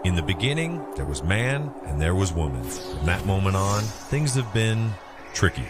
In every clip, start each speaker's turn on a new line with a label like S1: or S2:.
S1: In the beginning, there was man and there was woman. From that moment on, things have been tricky.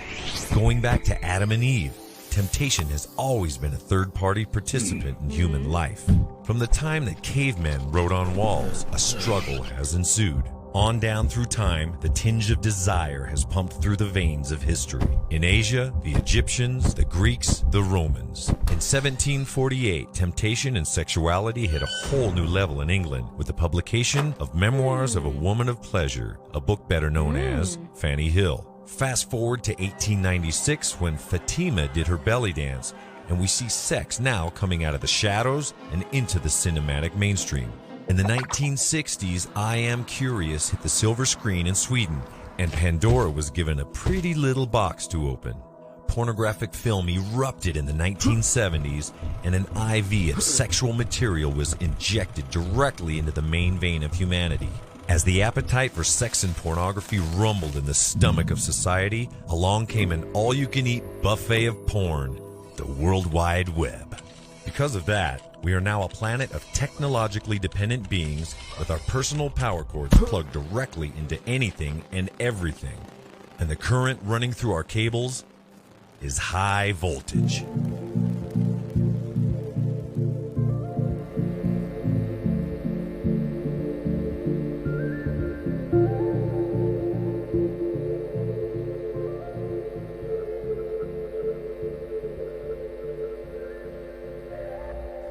S1: Going back to Adam and Eve, temptation has always been a third-party participant in human life. From the time that cavemen wrote on walls, a struggle has ensued. On down through time, the tinge of desire has pumped through the veins of history. In Asia, the Egyptians, the Greeks, the Romans. In 1748, temptation and sexuality hit a whole new level in England with the publication of Memoirs of a Woman of Pleasure, a book better known as Fanny Hill. Fast forward to 1896 when Fatima did her belly dance, and we see sex now coming out of the shadows and into the cinematic mainstream. In the 1960s, I Am Curious hit the silver screen in Sweden, and Pandora was given a pretty little box to open. Pornographic film erupted in the 1970s, and an IV of sexual material was injected directly into the main vein of humanity. As the appetite for sex and pornography rumbled in the stomach of society, along came an all-you-can-eat buffet of porn, the World Wide Web. Because of that, we are now a planet of technologically dependent beings with our personal power cords plugged directly into anything and everything. And the current running through our cables is high voltage.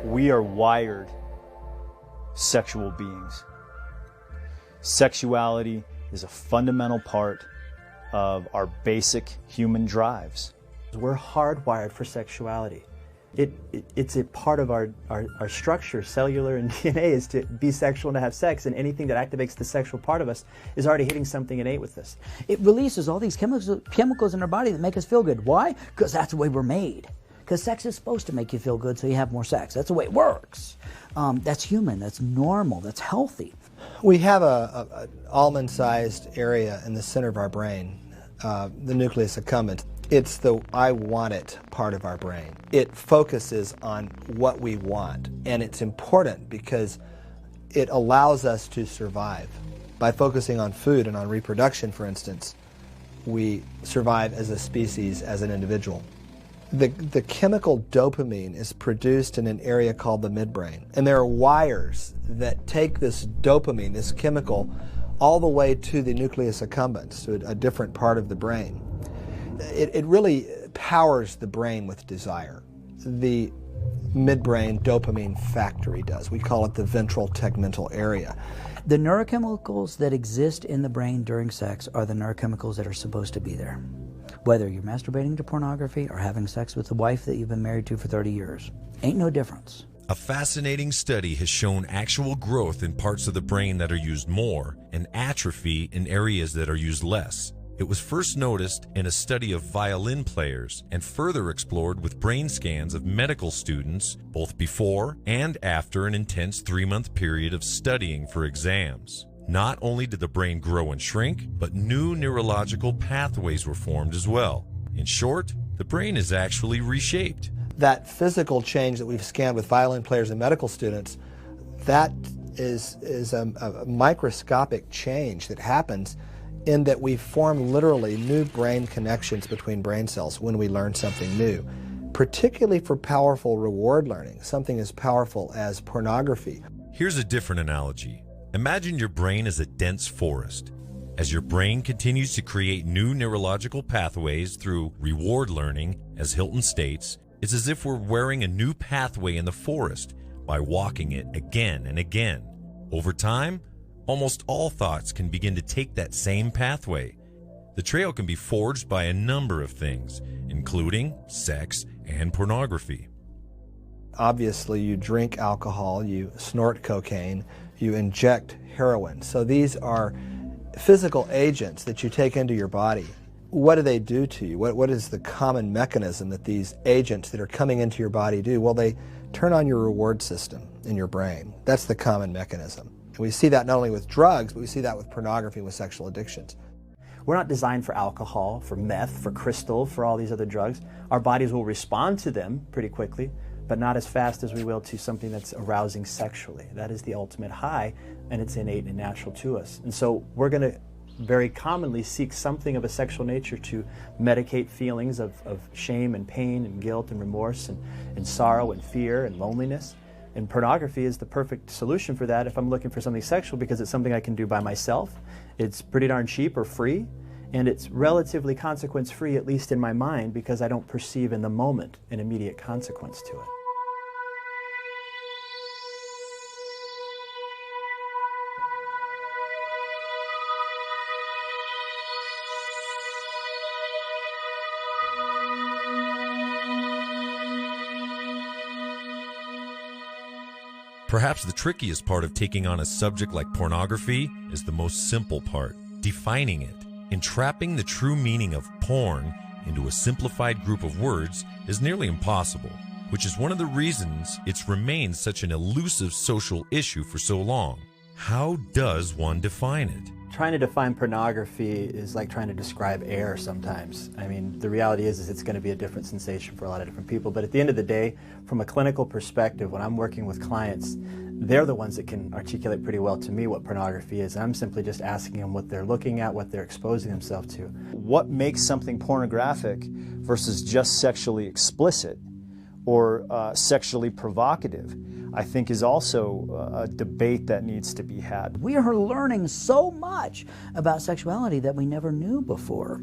S2: We are wired sexual beings. Sexuality is a fundamental part of our basic human drives.
S3: We're hardwired for sexuality. It's a part of our structure, cellular and DNA, is to be sexual and to have sex, and anything that activates the sexual part of us is already hitting something innate with us.
S4: It releases all these chemicals in our body that make us feel good. Why? Because that's the way we're made. Because sex is supposed to make you feel good, so you have more sex. That's the way it works. That's human, that's normal, that's healthy.
S5: We have an almond-sized area in the center of our brain, the nucleus accumbens. It's the I want it part of our brain. It focuses on what we want, and it's important because it allows us to survive. By focusing on food and on reproduction, for instance, we survive as a species, as an individual. The chemical dopamine is produced in an area called the midbrain, and there are wires that take this dopamine, this chemical, all the way to the nucleus accumbens, to a different part of the brain. It really powers the brain with desire. The midbrain dopamine factory does. We call it the ventral tegmental area.
S4: The neurochemicals that exist in the brain during sex are the neurochemicals that are supposed to be there. Whether you're masturbating to pornography or having sex with the wife that you've been married to for 30 years. Ain't no difference.
S1: A fascinating study has shown actual growth in parts of the brain that are used more and atrophy in areas that are used less. It was first noticed in a study of violin players and further explored with brain scans of medical students both before and after an intense 3-month period of studying for exams. Not only did the brain grow and shrink, but new neurological pathways were formed as well. In short, the brain is actually reshaped.
S5: That physical change that we've scanned with violin players and medical students, that is a microscopic change that happens in that we form literally new brain connections between brain cells when we learn something new, particularly for powerful reward learning, something as powerful as pornography.
S1: Here's a different analogy. Imagine your brain as a dense forest. As your brain continues to create new neurological pathways through reward learning, as Hilton states, it's as if we're wearing a new pathway in the forest by walking it again and again. Over time, almost all thoughts can begin to take that same pathway. The trail can be forged by a number of things, including sex and pornography.
S5: Obviously, you drink alcohol, you snort cocaine, you inject heroin. So these are physical agents that you take into your body. What do they do to you? What is the common mechanism that these agents that are coming into your body do? Well, they turn on your reward system in your brain. That's the common mechanism. And we see that not only with drugs, but we see that with pornography and with sexual addictions.
S3: We're not designed for alcohol, for meth, for crystal, for all these other drugs. Our bodies will respond to them pretty quickly, but not as fast as we will to something that's arousing sexually. That is the ultimate high, and it's innate and natural to us. And so we're going to very commonly seek something of a sexual nature to medicate feelings of shame and pain and guilt and remorse and sorrow and fear and loneliness. And pornography is the perfect solution for that if I'm looking for something sexual, because it's something I can do by myself. It's pretty darn cheap or free, and it's relatively consequence-free, at least in my mind, because I don't perceive in the moment an immediate consequence to it.
S1: Perhaps the trickiest part of taking on a subject like pornography is the most simple part, defining it. Entrapping the true meaning of porn into a simplified group of words is nearly impossible, which is one of the reasons it's remained such an elusive social issue for so long. How does one define it?
S3: Trying to define pornography is like trying to describe air sometimes. I mean, the reality is it's going to be a different sensation for a lot of different people. But at the end of the day, from a clinical perspective, when I'm working with clients, they're the ones that can articulate pretty well to me what pornography is. I'm simply just asking them what they're looking at, what they're exposing themselves to.
S2: What makes something pornographic versus just sexually explicit or sexually provocative, I think, is also a debate that needs to be had.
S4: We are learning so much about sexuality that we never knew before.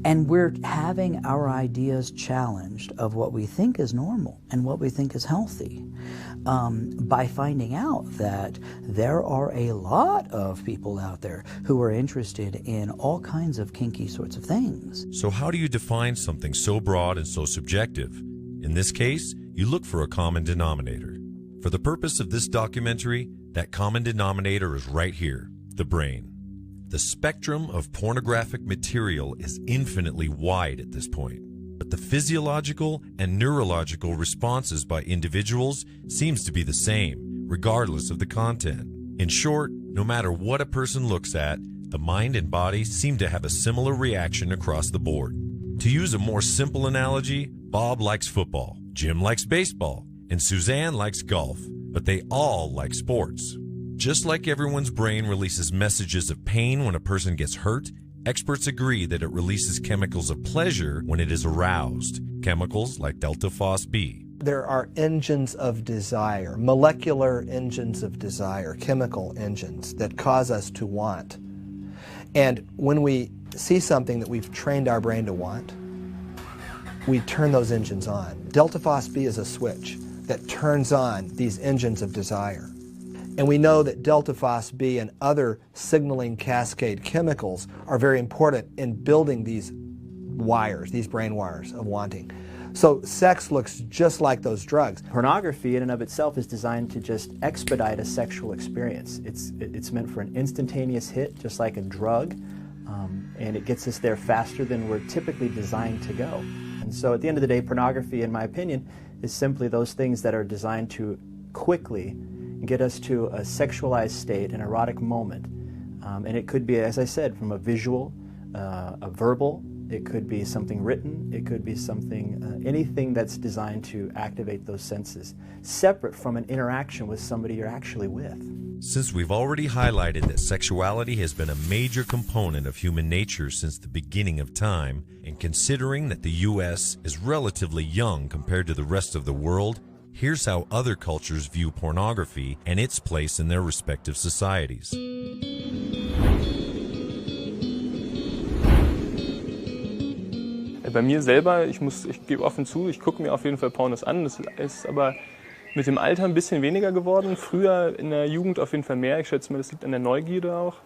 S4: And we're having our ideas challenged of what we think is normal and what we think is healthy by finding out that there are a lot of people out there who are interested in all kinds of kinky sorts of things.
S1: So how do you define something so broad and so subjective? In this case, you look for a common denominator. For the purpose of this documentary, that common denominator is right here, the brain. The spectrum of pornographic material is infinitely wide at this point, but the physiological and neurological responses by individuals seems to be the same, regardless of the content. In short, no matter what a person looks at, the mind and body seem to have a similar reaction across the board. To use a more simple analogy, Bob likes football, Jim likes baseball, and Suzanne likes golf, but they all like sports. Just like everyone's brain releases messages of pain when a person gets hurt, experts agree that it releases chemicals of pleasure when it is aroused, chemicals like delta phos B.
S5: There are engines of desire, molecular engines of desire, chemical engines that cause us to want. And when we see something that we've trained our brain to want, we turn those engines on. Delta phos B is a switch that turns on these engines of desire. And we know that delta phos B and other signaling cascade chemicals are very important in building these wires, these brain wires of wanting. So sex looks just like those drugs.
S3: Pornography in and of itself is designed to just expedite a sexual experience. It's meant for an instantaneous hit, just like a drug, and it gets us there faster than we're typically designed to go. And so at the end of the day, pornography, in my opinion, is simply those things that are designed to quickly get us to a sexualized state, an erotic moment. And it could be, as I said, from a visual, a verbal, it could be something written, it could be something, anything that's designed to activate those senses, separate from an interaction with somebody you're actually with.
S1: Since we've already highlighted that sexuality has been a major component of human nature since the beginning of time, and considering that the U.S. is relatively young compared to the rest of the world, here's how other cultures view pornography and its place in their respective societies.
S6: Bei mir selber, ich gebe offen zu, ich gucke mir auf jeden Fall Pornos an. Das ist aber mit dem Alter ein bisschen weniger geworden. Früher in der Jugend auf jeden Fall mehr. Ich schätze mal, das liegt an der Neugierde auch.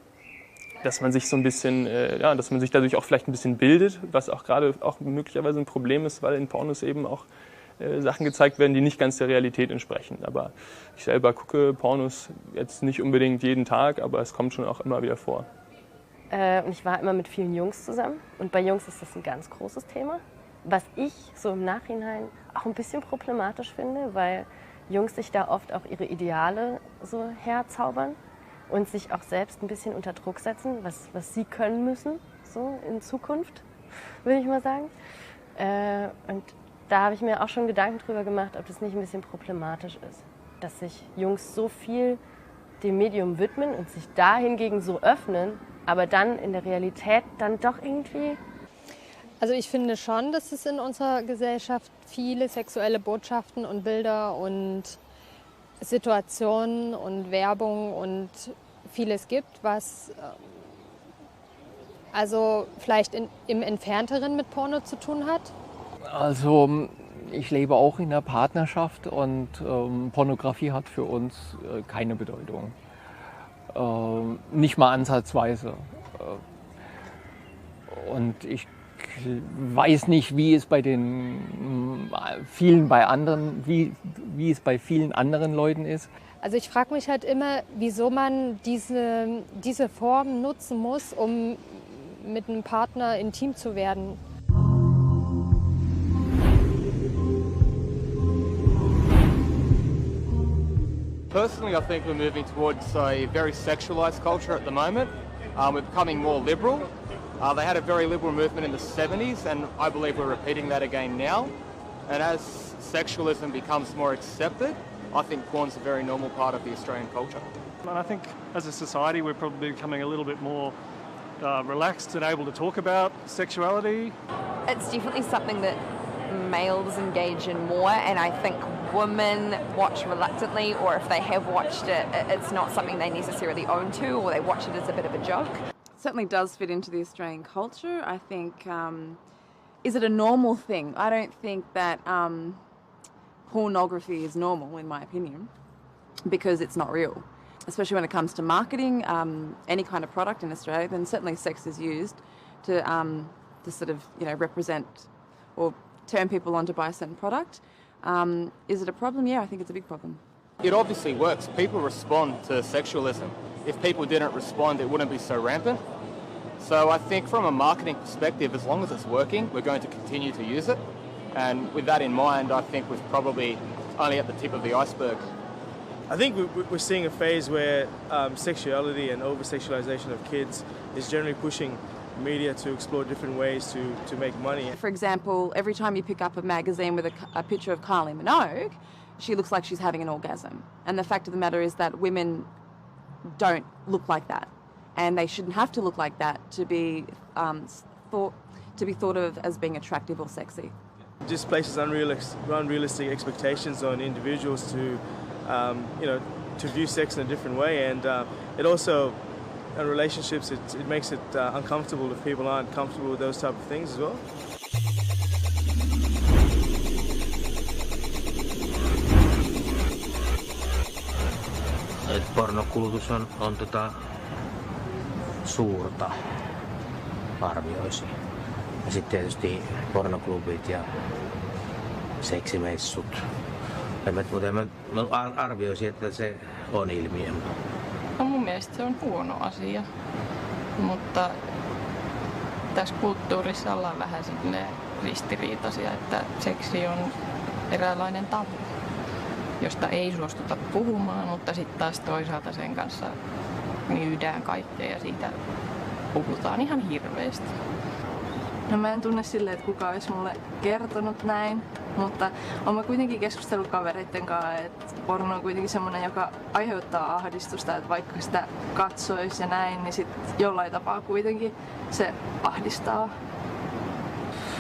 S6: Dass man sich so ein bisschen, dass man sich dadurch auch vielleicht ein bisschen bildet, was auch gerade auch möglicherweise ein Problem ist, weil in Pornos eben auch Sachen gezeigt werden, die nicht ganz der Realität entsprechen. Aber ich selber gucke Pornos jetzt nicht unbedingt jeden Tag, aber es kommt schon auch immer wieder vor.
S7: Und ich war immer mit vielen Jungs zusammen. Und bei Jungs ist das ein ganz großes Thema. Was ich so im Nachhinein auch ein bisschen problematisch finde, weil Jungs sich da oft auch ihre Ideale so herzaubern und sich auch selbst ein bisschen unter Druck setzen, was sie können müssen, so in Zukunft, würde ich mal sagen. Und da habe ich mir auch schon Gedanken drüber gemacht, ob das nicht ein bisschen problematisch ist, dass sich Jungs so viel dem Medium widmen und sich da hingegen so öffnen, aber dann in der Realität dann doch irgendwie...
S8: Also ich finde schon, dass es in unserer Gesellschaft viele sexuelle Botschaften und Bilder und Situationen und Werbung und vieles gibt, was also vielleicht im Entfernteren mit Porno zu tun hat.
S9: Also ich lebe auch in einer Partnerschaft und Pornografie hat für uns keine Bedeutung. Nicht mal ansatzweise. Und ich weiß nicht, wie es bei den vielen bei anderen, wie es bei vielen anderen Leuten ist.
S8: Also ich frage mich halt immer, wieso man diese Form nutzen muss, um mit einem Partner intim zu werden.
S10: Personally, I think we're moving towards a very sexualized culture at the moment. We're becoming more liberal. They had a very liberal movement in the 70s, and I believe we're repeating that again now. And as sexualism becomes more accepted, I think porn's a very normal part of the Australian culture.
S11: And I think as a society we're probably becoming a little bit more relaxed and able to talk about sexuality.
S12: It's definitely something that males engage in more, and I think women watch reluctantly, or if they have watched it, it's not something they necessarily own to, or they watch it as a bit of a joke.
S13: It certainly does fit into the Australian culture. I think, is it a normal thing? I don't think that pornography is normal, in my opinion, because it's not real. Especially when it comes to marketing any kind of product in Australia, then certainly sex is used to sort of, represent or turn people on to buy a certain product. Is it a problem? Yeah, I think it's a big problem.
S10: It obviously works. People respond to sexualism. If people didn't respond, it wouldn't be so rampant. So I think from a marketing perspective, as long as it's working, we're going to continue to use it. And with that in mind, I think we're probably only at the tip of the iceberg.
S14: I think we're seeing a phase where sexuality and over-sexualization of kids is generally pushing media to explore different ways to make money.
S13: For example, every time you pick up a magazine with a picture of Kylie Minogue, she looks like she's having an orgasm. And the fact of the matter is that women don't look like that. And they shouldn't have to look like that to be thought of as being attractive or sexy.
S14: It just places unrealistic expectations on individuals to to view sex in a different way, and it also, in relationships, it makes it uncomfortable if people aren't comfortable with those type of things as well.
S15: Pornokulutus on suurta, arvioisin. Ja sitten tietysti pornoklubit ja seksimessut. Mutta mä arvioisin, että se on ilmiö.
S16: No mun mielestä se on huono asia, mutta tässä kulttuurissa ollaan vähän ristiriitaisia, että seksi on eräänlainen tabu, josta ei suostuta puhumaan, mutta sitten taas toisaalta sen kanssa myydään kaikkea ja siitä puhutaan ihan hirveästi.
S17: No mä en tunne silleen, että kukaan olisi mulle kertonut näin, mutta olen kuitenkin keskustellut kavereiden kanssa, että porno on kuitenkin semmoinen, joka aiheuttaa ahdistusta, että vaikka sitä katsoisi ja näin, niin sit jollain tapaa kuitenkin se ahdistaa.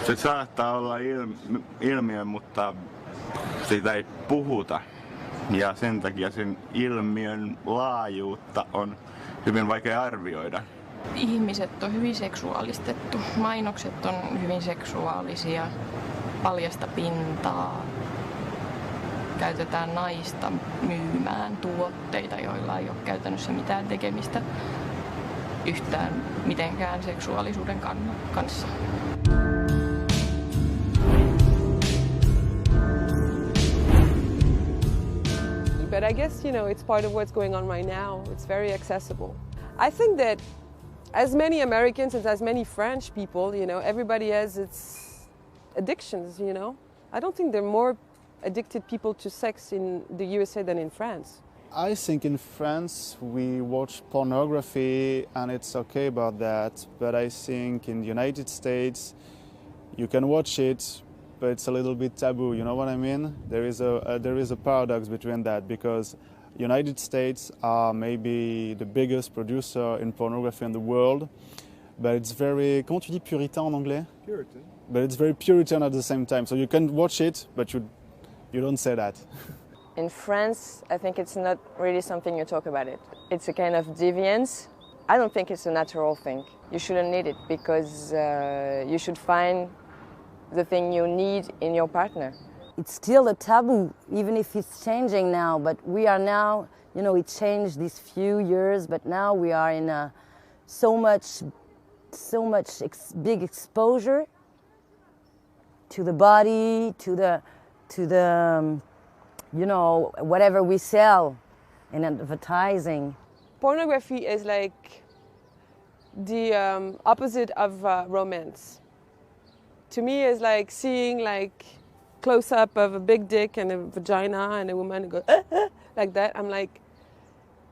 S18: Se saattaa olla ilmiö, mutta siitä ei puhuta. Ja sen takia sen ilmiön laajuutta on hyvin vaikea arvioida.
S16: Ihmiset on hyvin seksuaalistettu. Mainokset on hyvin seksuaalisia, paljasta pintaa. Käytetään naista myymään tuotteita, joilla ei ole käytännössä mitään tekemistä yhtään mitenkään seksuaalisuuden kanssa.
S19: But I guess, it's part of what's going on right now. It's very accessible. I think that as many Americans and as many French people, everybody has its addictions, I don't think there are more addicted people to sex in the USA than in France.
S20: I think in France we watch pornography and it's okay about that, but I think in the United States you can watch it, but it's a little bit taboo. You know what I mean? There is a paradox between that, because United States are maybe the biggest producer in pornography in the world, but it's very, comment tu dis puritain en anglais?
S14: Puritan.
S20: But it's very Puritan at the same time. So you can watch it, but you don't say that.
S21: In France, I think it's not really something you talk about it. It's a kind of deviance. I don't think it's a natural thing. You shouldn't need it, because you should find the thing you need in your partner.
S22: It's still a taboo, even if it's changing now, but we are now, you know, it changed these few years, but now we are in so much big exposure to the body, to the you know, whatever we sell in advertising.
S19: Pornography is like the opposite of romance. To me, it's like seeing like close-up of a big dick and a vagina and a woman go like that. I'm like,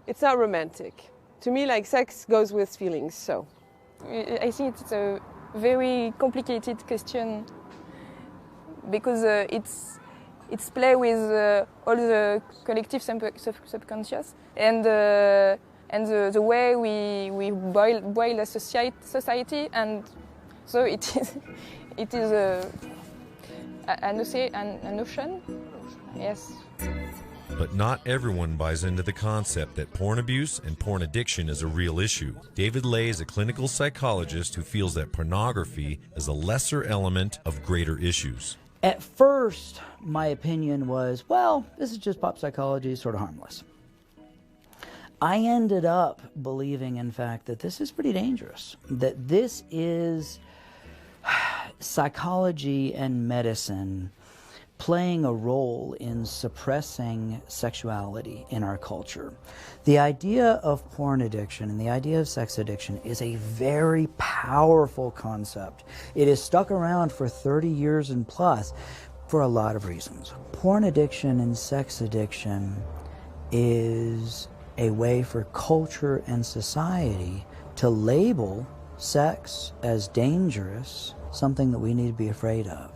S19: it's not romantic. To me, like, sex goes with feelings, so.
S23: I think it's a very complicated question, because it's play with all the collective subconscious and the way we boil a society, and so it is an ocean. Yes.
S1: But not everyone buys into the concept that porn abuse and porn addiction is a real issue. David Ley is a clinical psychologist who feels that pornography is a lesser element of greater issues.
S4: At first, my opinion was, well, this is just pop psychology, sort of harmless. I ended up believing, in fact, that this is pretty dangerous, that this is psychology and medicine playing a role in suppressing sexuality in our culture. The idea of porn addiction and the idea of sex addiction is a very powerful concept. It has stuck around for 30 years and plus for a lot of reasons. Porn addiction and sex addiction is a way for culture and society to label sex as dangerous, something that we need to be afraid of.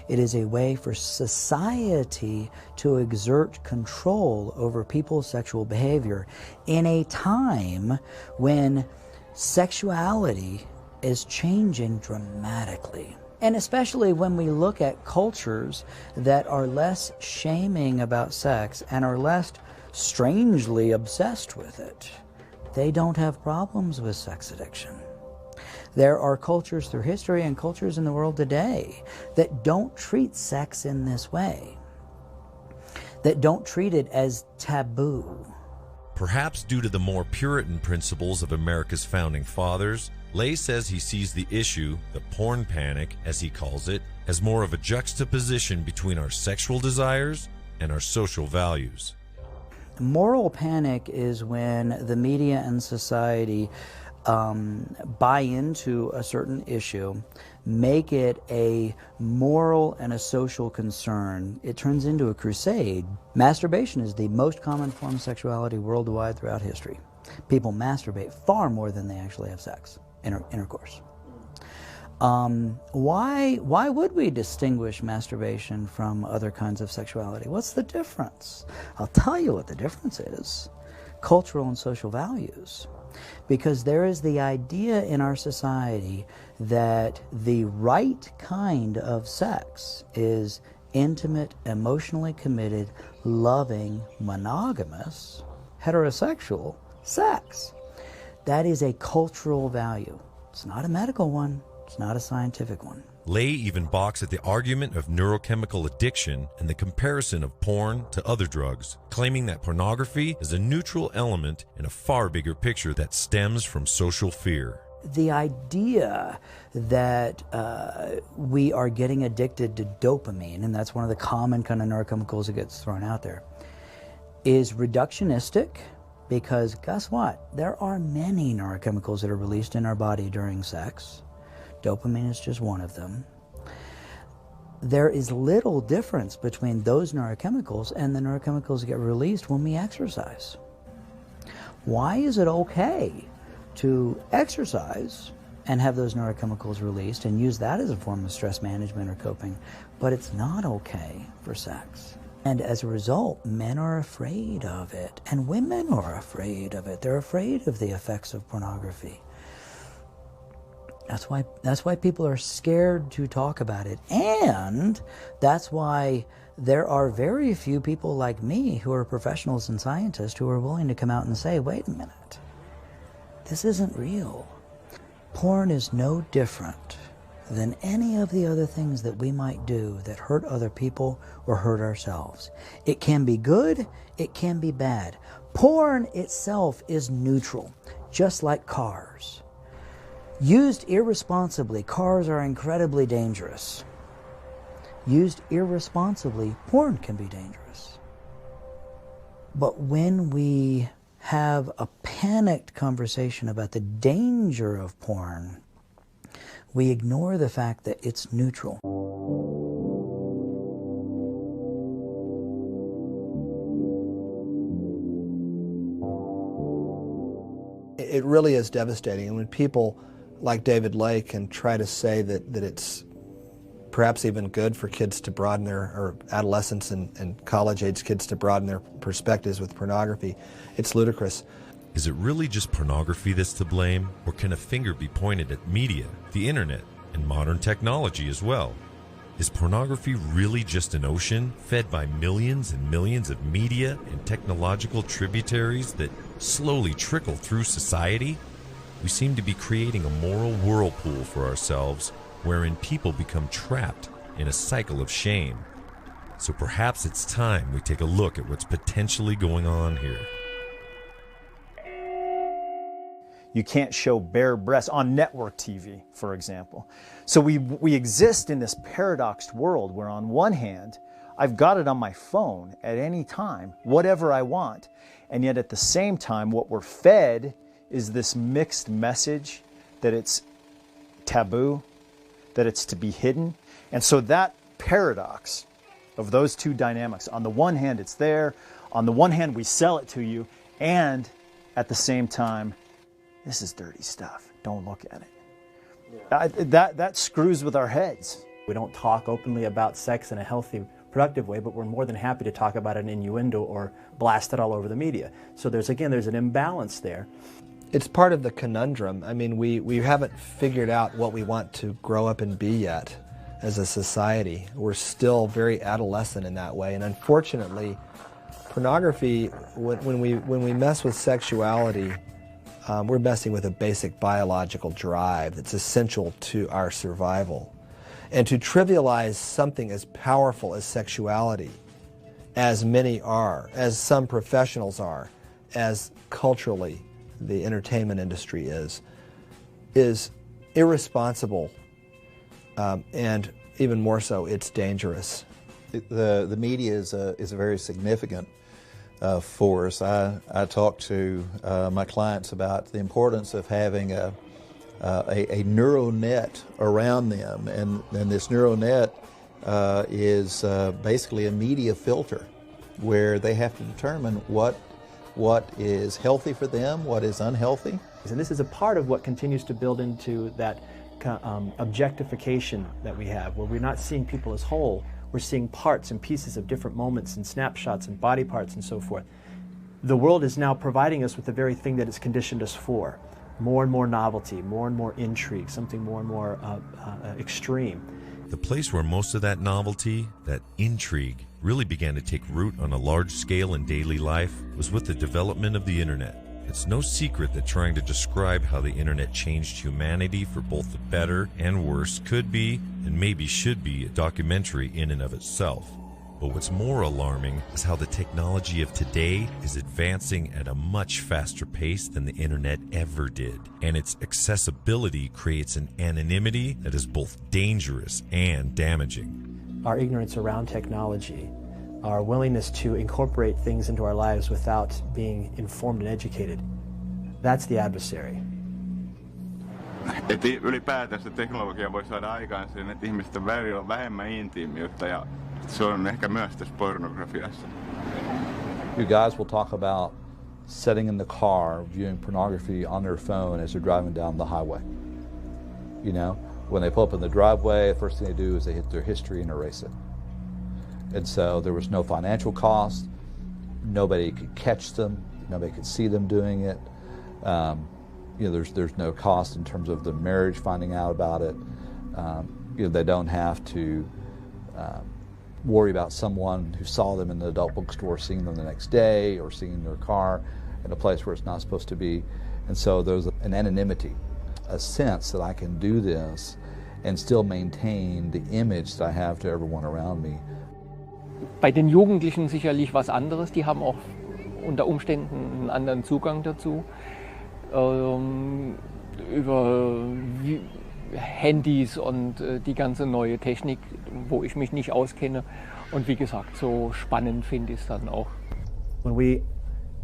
S4: It is a way for society to exert control over people's sexual behavior in a time when sexuality is changing dramatically. And especially when we look at cultures that are less shaming about sex and are less strangely obsessed with it, they don't have problems with sex addiction. There are cultures through history and cultures in the world today that don't treat sex in this way, that don't treat it as taboo.
S1: Perhaps due to the more Puritan principles of America's founding fathers, Ley says he sees the issue, the porn panic, as he calls it, as more of a juxtaposition between our sexual desires and our social values.
S4: Moral panic is when the media and society buy into a certain issue, make it a moral and a social concern. It turns into a crusade. Masturbation is the most common form of sexuality worldwide throughout history. People masturbate far more than they actually have sex, intercourse. Why would we distinguish masturbation from other kinds of sexuality? What's the difference? I'll tell you what the difference is. Cultural and social values. Because there is the idea in our society that the right kind of sex is intimate, emotionally committed, loving, monogamous, heterosexual sex. That is a cultural value. It's not a medical one. It's not a scientific one.
S1: Ley even balks at the argument of neurochemical addiction and the comparison of porn to other drugs, claiming that pornography is a neutral element in a far bigger picture that stems from social fear.
S4: The idea that we are getting addicted to dopamine, and that's one of the common kind of neurochemicals that gets thrown out there, is reductionistic, because guess what? There are many neurochemicals that are released in our body during sex. Dopamine is just one of them. There is little difference between those neurochemicals and the neurochemicals that get released when we exercise. Why is it okay to exercise and have those neurochemicals released and use that as a form of stress management or coping. But it's not okay for sex. And as a result, men are afraid of it, and women are afraid of it. They're afraid of the effects of pornography. That's why people are scared to talk about it. And that's why there are very few people like me who are professionals and scientists who are willing to come out and say, wait a minute, this isn't real. Porn is no different than any of the other things that we might do that hurt other people or hurt ourselves. It can be good, it can be bad. Porn itself is neutral, just like cars. Used irresponsibly, cars are incredibly dangerous. Used irresponsibly, porn can be dangerous. But when we have a panicked conversation about the danger of porn, we ignore the fact that it's neutral.
S2: It really is devastating. And when people like David Lake can try to say that it's perhaps even good for kids to broaden their, or adolescents and college-age kids to broaden their perspectives with pornography, it's ludicrous.
S1: Is it really just pornography that's to blame, or can a finger be pointed at media, the internet, and modern technology as well? Is pornography really just an ocean fed by millions and millions of media and technological tributaries that slowly trickle through society? We seem to be creating a moral whirlpool for ourselves wherein people become trapped in a cycle of shame. So perhaps it's time we take a look at what's potentially going on here.
S3: You can't show bare breasts on network TV, for example. So we exist in this paradoxed world where on one hand, I've got it on my phone at any time, whatever I want. And yet at the same time, what we're fed is this mixed message that it's taboo, that it's to be hidden. And so that paradox of those two dynamics, on the one hand, it's there. On the one hand, we sell it to you. And at the same time, this is dirty stuff. Don't look at it. That screws with our heads.
S5: We don't talk openly about sex in a healthy, productive way, but we're more than happy to talk about an innuendo or blast it all over the media. So there's an imbalance there.
S2: It's part of the conundrum. I mean, we haven't figured out what we want to grow up and be yet as a society. We're still very adolescent in that way. And unfortunately, pornography, when we mess with sexuality, we're messing with a basic biological drive that's essential to our survival. And to trivialize something as powerful as sexuality, as many are, as some professionals are, as culturally the entertainment industry is irresponsible, and even more so, it's dangerous.
S24: The media is a very significant force. I talk to my clients about the importance of having a neural net around them, and this neural net is basically a media filter where they have to determine what is healthy for them, what is unhealthy.
S5: And this is a part of what continues to build into that objectification that we have, where we're not seeing people as whole, we're seeing parts and pieces of different moments and snapshots and body parts and so forth. The world is now providing us with the very thing that it's conditioned us for. More and more novelty, more and more intrigue, something more and more extreme.
S1: The place where most of that novelty, that intrigue, really began to take root on a large scale in daily life was with the development of the internet. It's no secret that trying to describe how the internet changed humanity for both the better and worse could be, and maybe should be, a documentary in and of itself. But what's more alarming is how the technology of today is advancing at a much faster pace than the internet ever did. And its accessibility creates an anonymity that is both dangerous and damaging.
S5: Our ignorance around technology, our willingness to incorporate things into our lives without being informed and educated, that's the adversary.
S18: Että ylipäätään se teknologia voi saada aikaan sen, että ihmisten välillä on vähemmän intiimiyttä, ja se on ehkä myös tässä pornografiassa.
S25: You guys will talk about sitting in the car viewing pornography on their phone as they're driving down the highway. You know, when they pull up in the driveway, the first thing they do is they hit their history and erase it. And so there was no financial cost. Nobody could catch them. Nobody could see them doing it. You know, there's no cost in terms of the marriage finding out about it. You know, they don't have to worry about someone who saw them in the adult bookstore seeing them the next day or seeing their car in a place where it's not supposed to be. And so there's an anonymity, a sense that I can do this and still maintain the image that I have to everyone around me.
S6: Bei den Jugendlichen sicherlich was anderes, die haben auch unter Umständen einen anderen Zugang dazu. Über Handys und die ganze neue Technik, wo ich mich nicht auskenne. Und wie gesagt, so spannend finde ich es dann auch.
S5: When we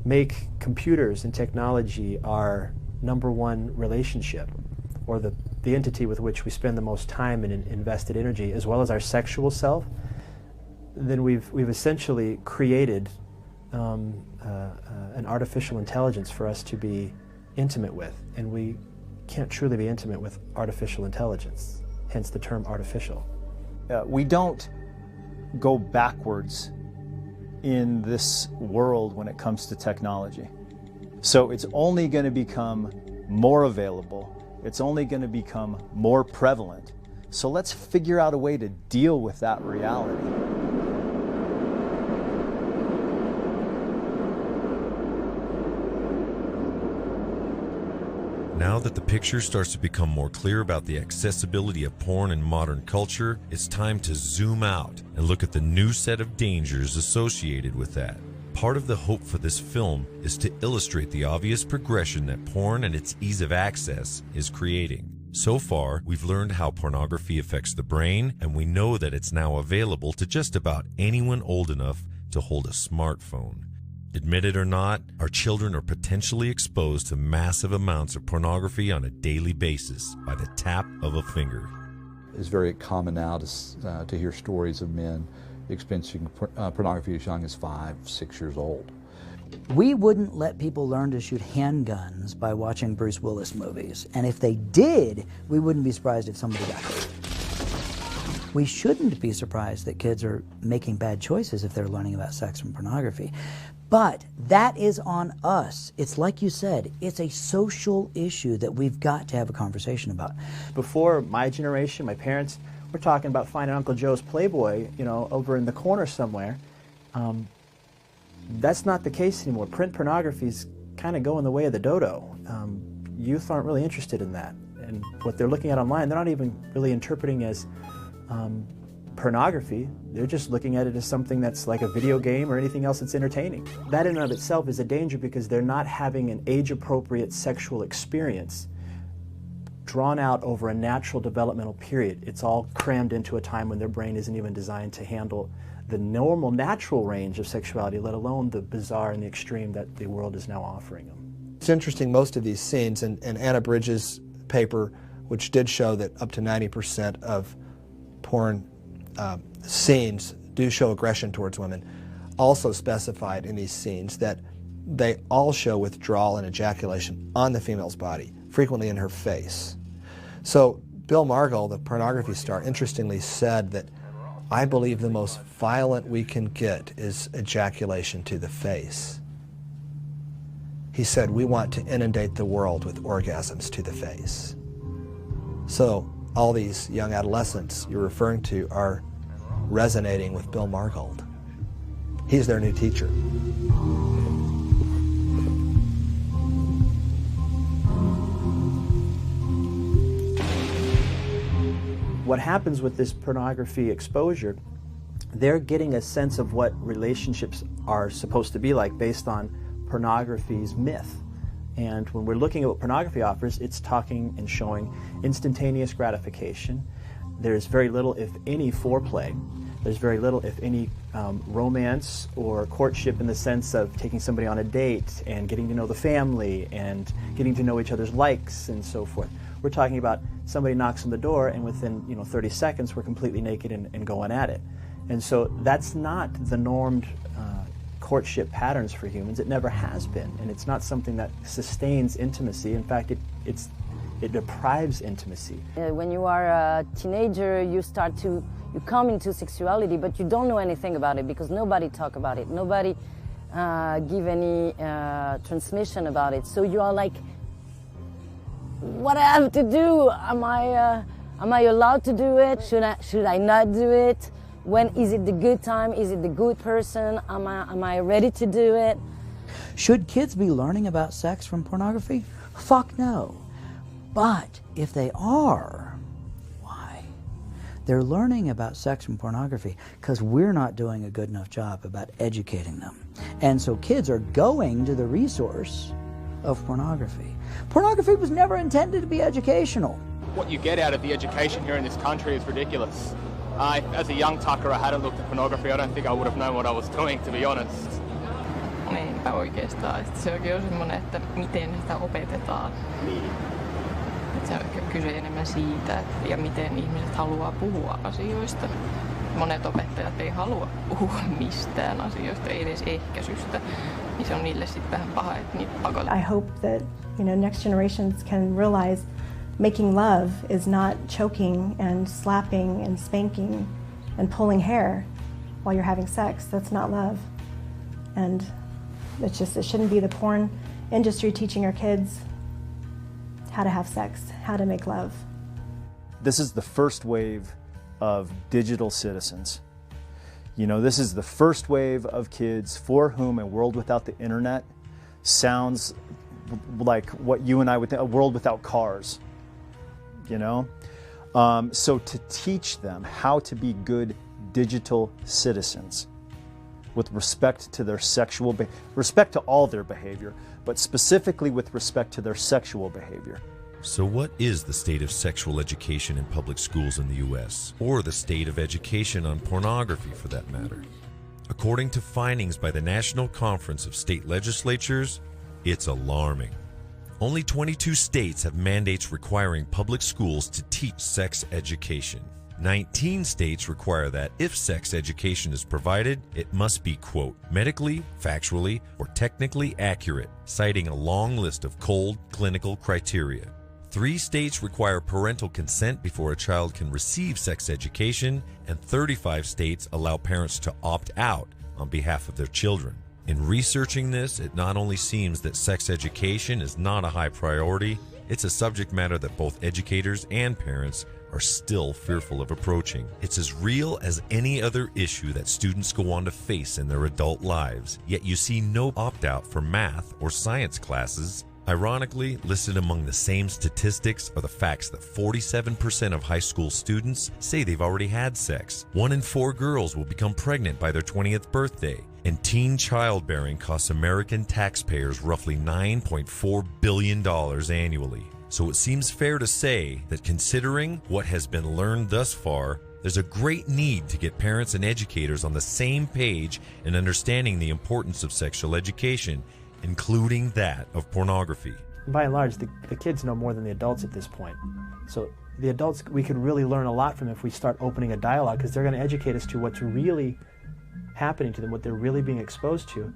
S5: make computers and technology our number one relationship, or the entity with which we spend the most time and invested energy, as well as our sexual self, then we've essentially created an artificial intelligence for us to be intimate with, and we can't truly be intimate with artificial intelligence, hence the term artificial.
S3: We don't go backwards in this world when it comes to technology. So it's only going to become more available. It's only going to become more prevalent. So let's figure out a way to deal with that reality.
S1: Now that the picture starts to become more clear about the accessibility of porn in modern culture, it's time to zoom out and look at the new set of dangers associated with that. Part of the hope for this film is to illustrate the obvious progression that porn and its ease of access is creating. So far, we've learned how pornography affects the brain, and we know that it's now available to just about anyone old enough to hold a smartphone. Admit it or not, our children are potentially exposed to massive amounts of pornography on a daily basis by the tap of a finger.
S25: It's very common now to hear stories of men experiencing pornography as young as 5, 6 years old.
S4: We wouldn't let people learn to shoot handguns by watching Bruce Willis movies. And if they did, we wouldn't be surprised if somebody got hurt. We shouldn't be surprised that kids are making bad choices if they're learning about sex from pornography. But that is on us. It's like you said, it's a social issue that we've got to have a conversation about.
S5: Before my generation, my parents, were talking about finding Uncle Joe's Playboy, you know, over in the corner somewhere. That's not the case anymore. Print pornography is kind of going the way of the dodo. Youth aren't really interested in that. And what they're looking at online, they're not even really interpreting as pornography. They're just looking at it as something that's like a video game or anything else that's entertaining. That in and of itself is a danger because they're not having an age-appropriate sexual experience drawn out over a natural developmental period. It's all crammed into a time when their brain isn't even designed to handle the normal, natural range of sexuality, let alone the bizarre and the extreme that the world is now offering them.
S2: It's interesting, most of these scenes, and Anna Bridges' paper, which did show that up to 90% of porn scenes do show aggression towards women, also specified in these scenes that they all show withdrawal and ejaculation on the female's body, frequently in her face. So Bill Margold, the pornography star, interestingly said that, "I believe the most violent we can get is ejaculation to the face." He said, "We want to inundate the world with orgasms to the face." So all these young adolescents you're referring to are resonating with Bill Margold. He's their new teacher.
S5: What happens with this pornography exposure, they're getting a sense of what relationships are supposed to be like based on pornography's myth. And when we're looking at what pornography offers, it's talking and showing instantaneous gratification. There's very little, if any, foreplay. There's very little, if any, romance or courtship in the sense of taking somebody on a date and getting to know the family and getting to know each other's likes and so forth. We're talking about somebody knocks on the door and within 30 seconds we're completely naked and going at it. And so that's not the normed courtship patterns for humans. It never has been, and it's not something that sustains intimacy. In fact, it It deprives intimacy.
S22: When you are a teenager, you come into sexuality, but you don't know anything about it because nobody talk about it. Nobody give any transmission about it. So you are like, what I have to do? Am I allowed to do it? Should I not do it? When is it the good time? Is it the good person? Am I ready to do it?
S4: Should kids be learning about sex from pornography? Fuck no. But if they are, why? They're learning about sex from pornography because we're not doing a good enough job about educating them. And so kids are going to the resource of pornography. Pornography was never intended to be educational.
S10: What you get out of the education here in this country is ridiculous. As a young tucker, I hadn't looked at pornography. I don't think I would have known what I was doing, to be honest.
S16: Niinpä oikeastaan. Se onkin semmoinen, että miten sitä opetetaan. Että se on kyse enemmän siitä, ja miten ihmiset haluaa puhua asioista. Monet opettajat ei halua puhua mistään asioista, ei edes ehkäisystä. Niin se on niille sitten vähän paha, että niitä pakotetaan.
S7: I hope that next generations can realize making love is not choking and slapping and spanking and pulling hair while you're having sex. That's not love. And it shouldn't be the porn industry teaching our kids how to have sex, how to make love.
S3: This is the first wave of digital citizens. This is the first wave of kids for whom a world without the internet sounds like what you and I would think, a world without cars. So to teach them how to be good digital citizens with respect to their respect to all their behavior, but specifically with respect to their sexual behavior.
S1: So what is the state of sexual education in public schools in the U.S., or the state of education on pornography for that matter? According to findings by the National Conference of State Legislatures, it's alarming. Only 22 states have mandates requiring public schools to teach sex education. 19 states require that if sex education is provided, it must be, quote, medically, factually, or technically accurate, citing a long list of cold clinical criteria. 3 states require parental consent before a child can receive sex education, and 35 states allow parents to opt out on behalf of their children. In researching this, it not only seems that sex education is not a high priority, it's a subject matter that both educators and parents are still fearful of approaching. It's as real as any other issue that students go on to face in their adult lives, yet you see no opt-out for math or science classes. Ironically, listed among the same statistics are the facts that 47% of high school students say they've already had sex. 1 in 4 girls will become pregnant by their 20th birthday. And teen childbearing costs American taxpayers roughly $9.4 billion annually. So it seems fair to say that considering what has been learned thus far, there's a great need to get parents and educators on the same page in understanding the importance of sexual education, including that of pornography.
S5: By and large, the kids know more than the adults at this point. So the adults, we could really learn a lot from if we start opening a dialogue, because they're going to educate us to what's really happening to them, what they're really being exposed to.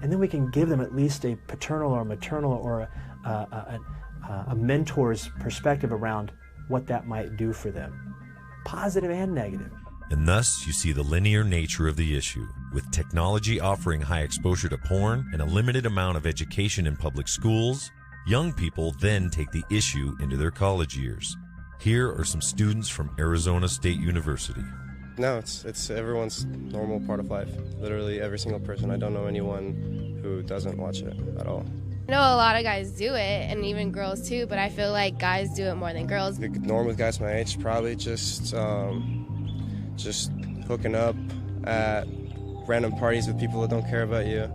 S5: And then we can give them at least a paternal or maternal or a mentor's perspective around what that might do for them, positive and negative.
S1: And thus, you see the linear nature of the issue. With technology offering high exposure to porn and a limited amount of education in public schools, young people then take the issue into their college years. Here are some students from Arizona State University.
S8: No, it's everyone's normal part of life. Literally every single person. I don't know anyone who doesn't watch it at all.
S9: I know a lot of guys do it, and even girls too, but I feel like guys do it more than girls.
S8: The norm with guys my age, probably just hooking up at random parties with people that don't care about you.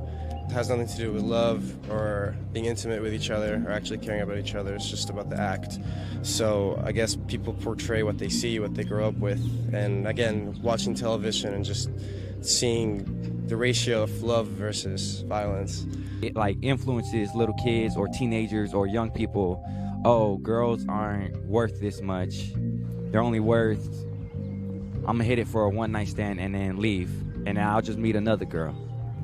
S8: It has nothing to do with love or being intimate with each other or actually caring about each other. It's just about the act. So I guess people portray what they see, what they grow up with. And again, watching television and just seeing the ratio of love versus violence.
S11: It influences little kids or teenagers or young people. Oh, girls aren't worth this much. They're only worth, I'm gonna hit it for a one-night stand and then leave. And then I'll just meet another girl.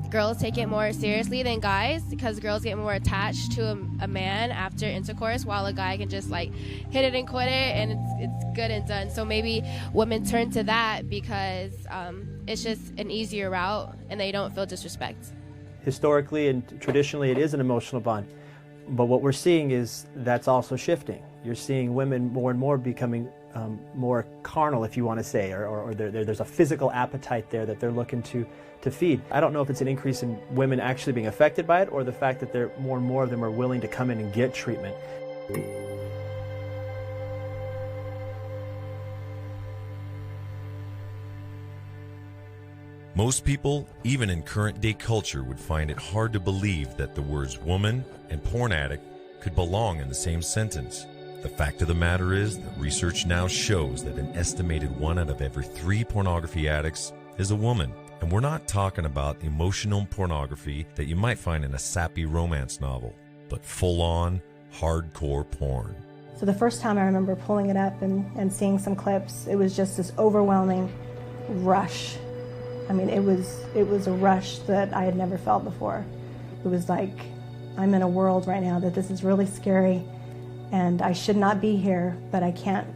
S9: girls take it more seriously than guys, because girls get more attached to a man after intercourse, while a guy can just like hit it and quit it and it's good and done. So maybe women turn to that because it's just an easier route and they don't feel disrespect.
S5: Historically and traditionally it is an emotional bond, but what we're seeing is that's also shifting. You're seeing women more and more becoming more carnal, if you want to say, or there's a physical appetite there that they're looking to feed. I don't know if it's an increase in women actually being affected by it, or the fact that more and more of them are willing to come in and get treatment.
S1: Most people, even in current day culture, would find it hard to believe that the words woman and porn addict could belong in the same sentence. The fact of the matter is that research now shows that an estimated 1 out of every 3 pornography addicts is a woman. And we're not talking about emotional pornography that you might find in a sappy romance novel, but full-on, hardcore porn.
S7: So the first time I remember pulling it up and seeing some clips, it was just this overwhelming rush. I mean, it was a rush that I had never felt before. It was like, I'm in a world right now that this is really scary, and I should not be here, but I can't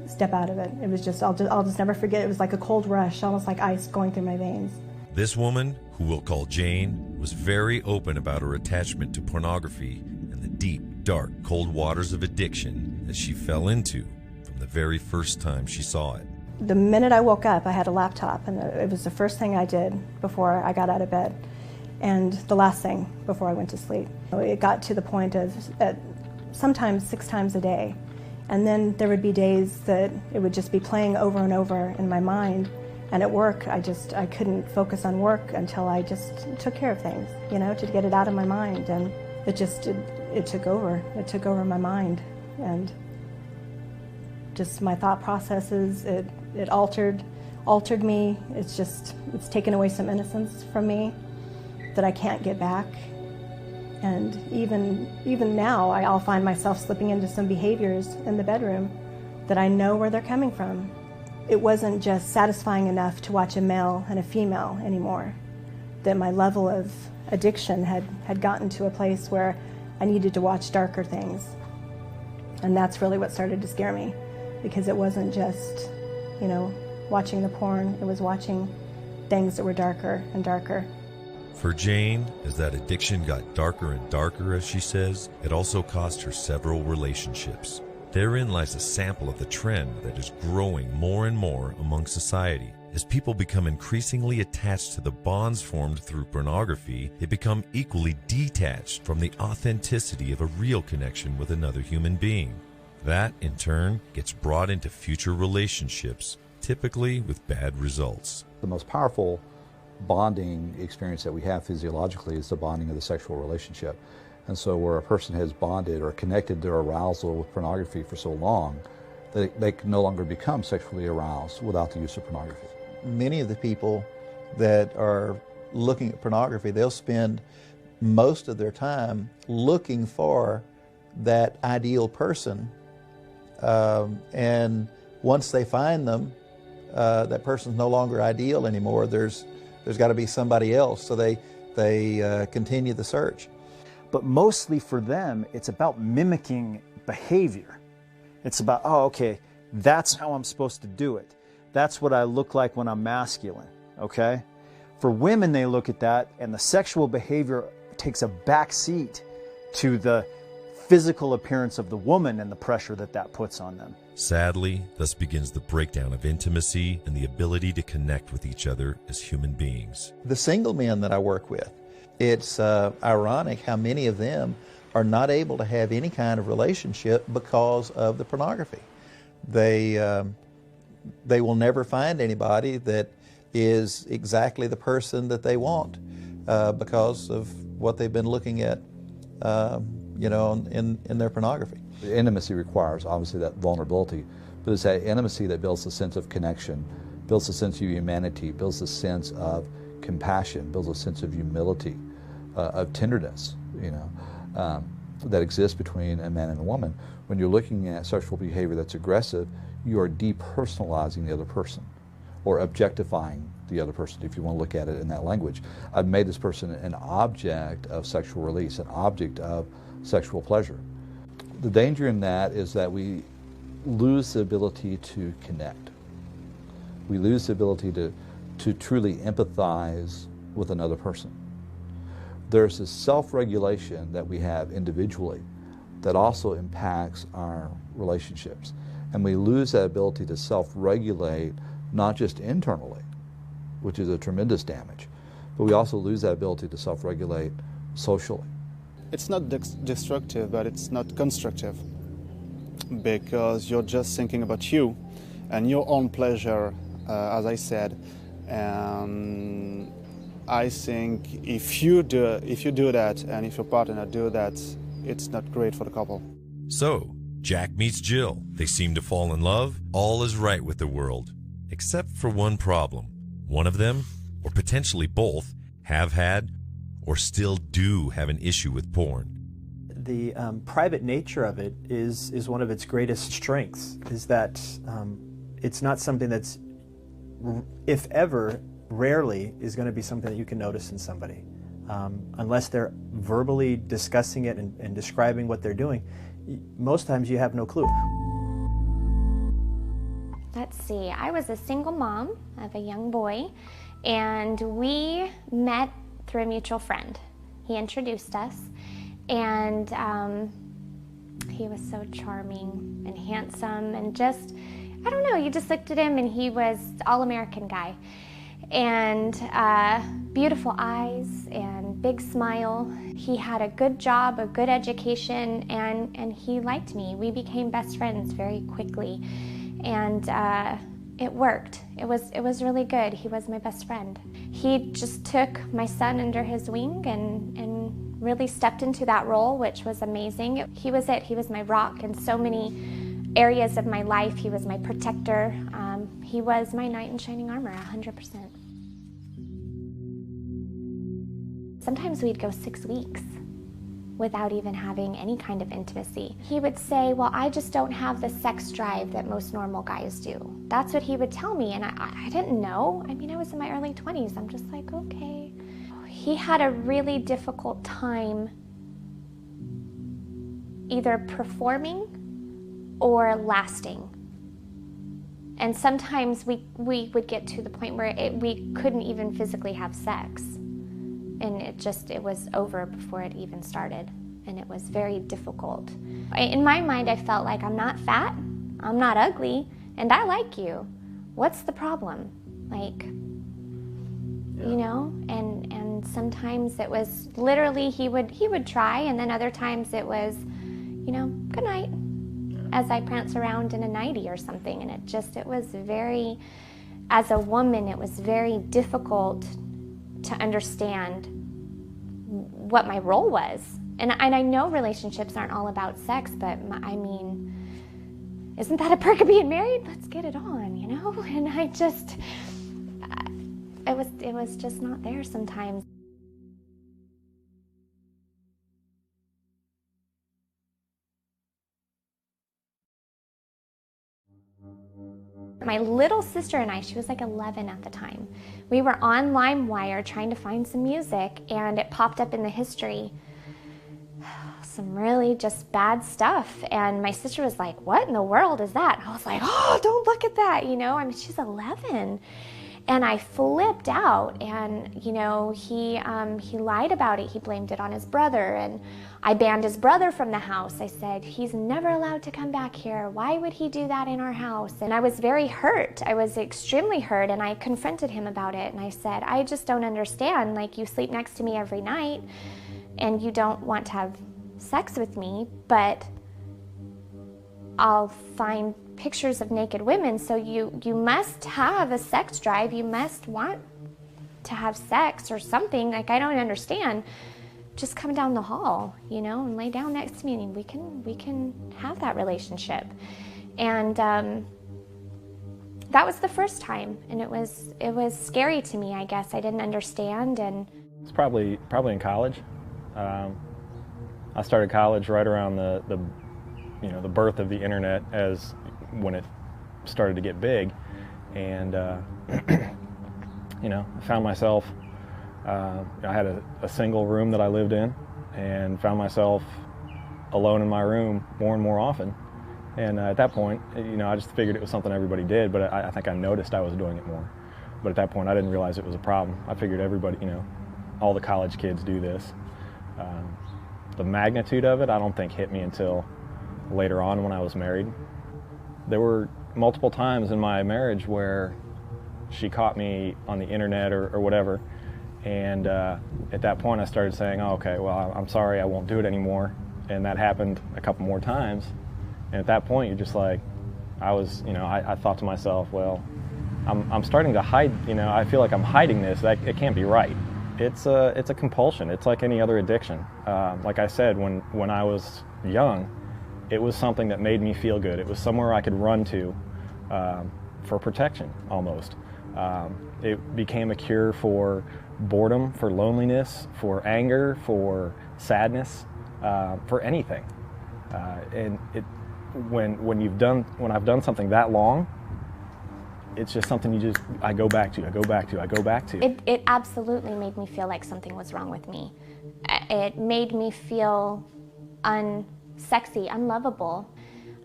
S7: step out of it. It was just, I'll just never forget. It was like a cold rush, almost like ice going through my veins.
S1: This woman, who we'll call Jane, was very open about her attachment to pornography and the deep, dark, cold waters of addiction that she fell into from the very first time she saw it.
S7: The minute I woke up, I had a laptop, and it was the first thing I did before I got out of bed, and the last thing before I went to sleep. It got to the point of sometimes 6 times a day. And then there would be days that it would just be playing over and over in my mind. And at work, I couldn't focus on work until I just took care of things, to get it out of my mind. And it took over. It took over my mind. And just my thought processes, it altered me. It's taken away some innocence from me that I can't get back. And even now, I'll find myself slipping into some behaviors in the bedroom that I know where they're coming from. It wasn't just satisfying enough to watch a male and a female anymore, that my level of addiction had gotten to a place where I needed to watch darker things. And that's really what started to scare me, because it wasn't just, watching the porn, it was watching things that were darker and darker.
S1: For Jane, as that addiction got darker and darker, as she says, it also cost her several relationships. Therein lies a sample of the trend that is growing more and more among society. As people become increasingly attached to the bonds formed through pornography, they become equally detached from the authenticity of a real connection with another human being. That, in turn, gets brought into future relationships, typically with bad results.
S25: The most powerful bonding experience that we have physiologically is the bonding of the sexual relationship. And so where a person has bonded or connected their arousal with pornography for so long, they can no longer become sexually aroused without the use of pornography.
S24: Many of the people that are looking at pornography, they'll spend most of their time looking for that ideal person. And once they find them, that person's no longer ideal anymore. There's got to be somebody else, so they continue the search.
S3: But mostly for them, it's about mimicking behavior. It's about, oh, okay, that's how I'm supposed to do it. That's what I look like when I'm masculine, okay? For women, they look at that, and the sexual behavior takes a back seat to the physical appearance of the woman and the pressure that puts on them.
S1: Sadly, thus begins the breakdown of intimacy and the ability to connect with each other as human beings.
S24: The single men that I work with, it's ironic how many of them are not able to have any kind of relationship because of the pornography. They will never find anybody that is exactly the person that they want because of what they've been looking at, in their pornography.
S25: The intimacy requires, obviously, that vulnerability, but it's that intimacy that builds a sense of connection, builds a sense of humanity, builds a sense of compassion, builds a sense of humility, of tenderness, that exists between a man and a woman. When you're looking at sexual behavior that's aggressive, you are depersonalizing the other person. or objectifying the other person, if you want to look at it in that language. I've made this person an object of sexual release, an object of sexual pleasure. The danger in that is that we lose the ability to connect. We lose the ability to truly empathize with another person. There's this self-regulation that we have individually that also impacts our relationships. And we lose that ability to self-regulate, not just internally, which is a tremendous damage, but we also lose that ability to self-regulate socially.
S20: It's not destructive, but it's not constructive, because you're just thinking about you and your own pleasure, as I said. And I think if you do that, and if your partner do that, it's not great for the couple.
S1: So, Jack meets Jill. They seem to fall in love. All is right with the world, except for one problem. One of them, or potentially both, have had or still do have an issue with porn.
S5: The private nature of it is one of its greatest strengths, is that it's not something that's, if ever, rarely is going to be something that you can notice in somebody. Unless they're verbally discussing it and describing what they're doing, most times you have no clue.
S12: Let's see, I was a single mom of a young boy, and we met through a mutual friend. He introduced us, and he was so charming and handsome, and just, I don't know, you just looked at him and he was all-American guy. And beautiful eyes and big smile. He had a good job, a good education, and he liked me. We became best friends very quickly, and it worked. It was really good. He was my best friend. He just took my son under his wing and really stepped into that role, which was amazing. He was it. He was my rock in so many areas of my life. He was my protector. He was my knight in shining armor, 100%. Sometimes we'd go 6 weeks without even having any kind of intimacy. He would say, well, I just don't have the sex drive that most normal guys do. That's what he would tell me, and I didn't know. I mean, I was in my early 20s. I'm just like, okay. He had a really difficult time either performing or lasting. And sometimes we would get to the point where we couldn't even physically have sex. And it was over before it even started. And it was very difficult. In my mind, I felt like I'm not fat, I'm not ugly, and I like you. What's the problem? Like, you know, and sometimes it was literally he would try, and then other times it was, you know, good night, as I prance around in a nightie or something. And it was very, as a woman, it was very difficult to understand what my role was. And I know relationships aren't all about sex, but I mean, isn't that a perk of being married? Let's get it on, you know? And it was just not there sometimes. My little sister and I, she was like 11 at the time, we were on LimeWire trying to find some music, and it popped up in the history. Some really just bad stuff. And my sister was like, what in the world is that? I was like, oh, don't look at that, you know? I mean, she's 11. And I flipped out, and, you know, he lied about it. He blamed it on his brother, and I banned his brother from the house. I said, he's never allowed to come back here. Why would he do that in our house? And I was very hurt. I was extremely hurt, and I confronted him about it, and I said, I just don't understand. Like, you sleep next to me every night, and you don't want to have sex with me, but I'll find pictures of naked women, so you must have a sex drive, you must want to have sex or something. Like, I don't understand. Just come down the hall, you know, and lay down next to me, and we can have that relationship. And that was the first time, and it was scary to me, I guess. I didn't understand. And
S13: it's probably in college. I started college right around the birth of the internet, as when it started to get big, And you know, I found myself, I had a single room that I lived in, and found myself alone in my room more and more often. And at that point, you know, I just figured it was something everybody did, but I think I noticed I was doing it more. But at that point, I didn't realize it was a problem. I figured everybody, you know, all the college kids do this. The magnitude of it, I don't think hit me until later on when I was married. There were multiple times in my marriage where she caught me on the internet or whatever, and at that point I started saying, oh, okay, well, I'm sorry, I won't do it anymore. And that happened a couple more times. And at that point, you're just like, I thought to myself, well, I'm starting to hide, you know, I feel like I'm hiding this. It can't be right. It's a compulsion. It's like any other addiction. Like I said, when I was young, it was something that made me feel good. It was somewhere I could run to for protection, almost. It became a cure for boredom, for loneliness, for anger, for sadness, for anything. And when I've done something that long, it's just something I go back to.
S12: It absolutely made me feel like something was wrong with me. It made me feel unsexy, unlovable.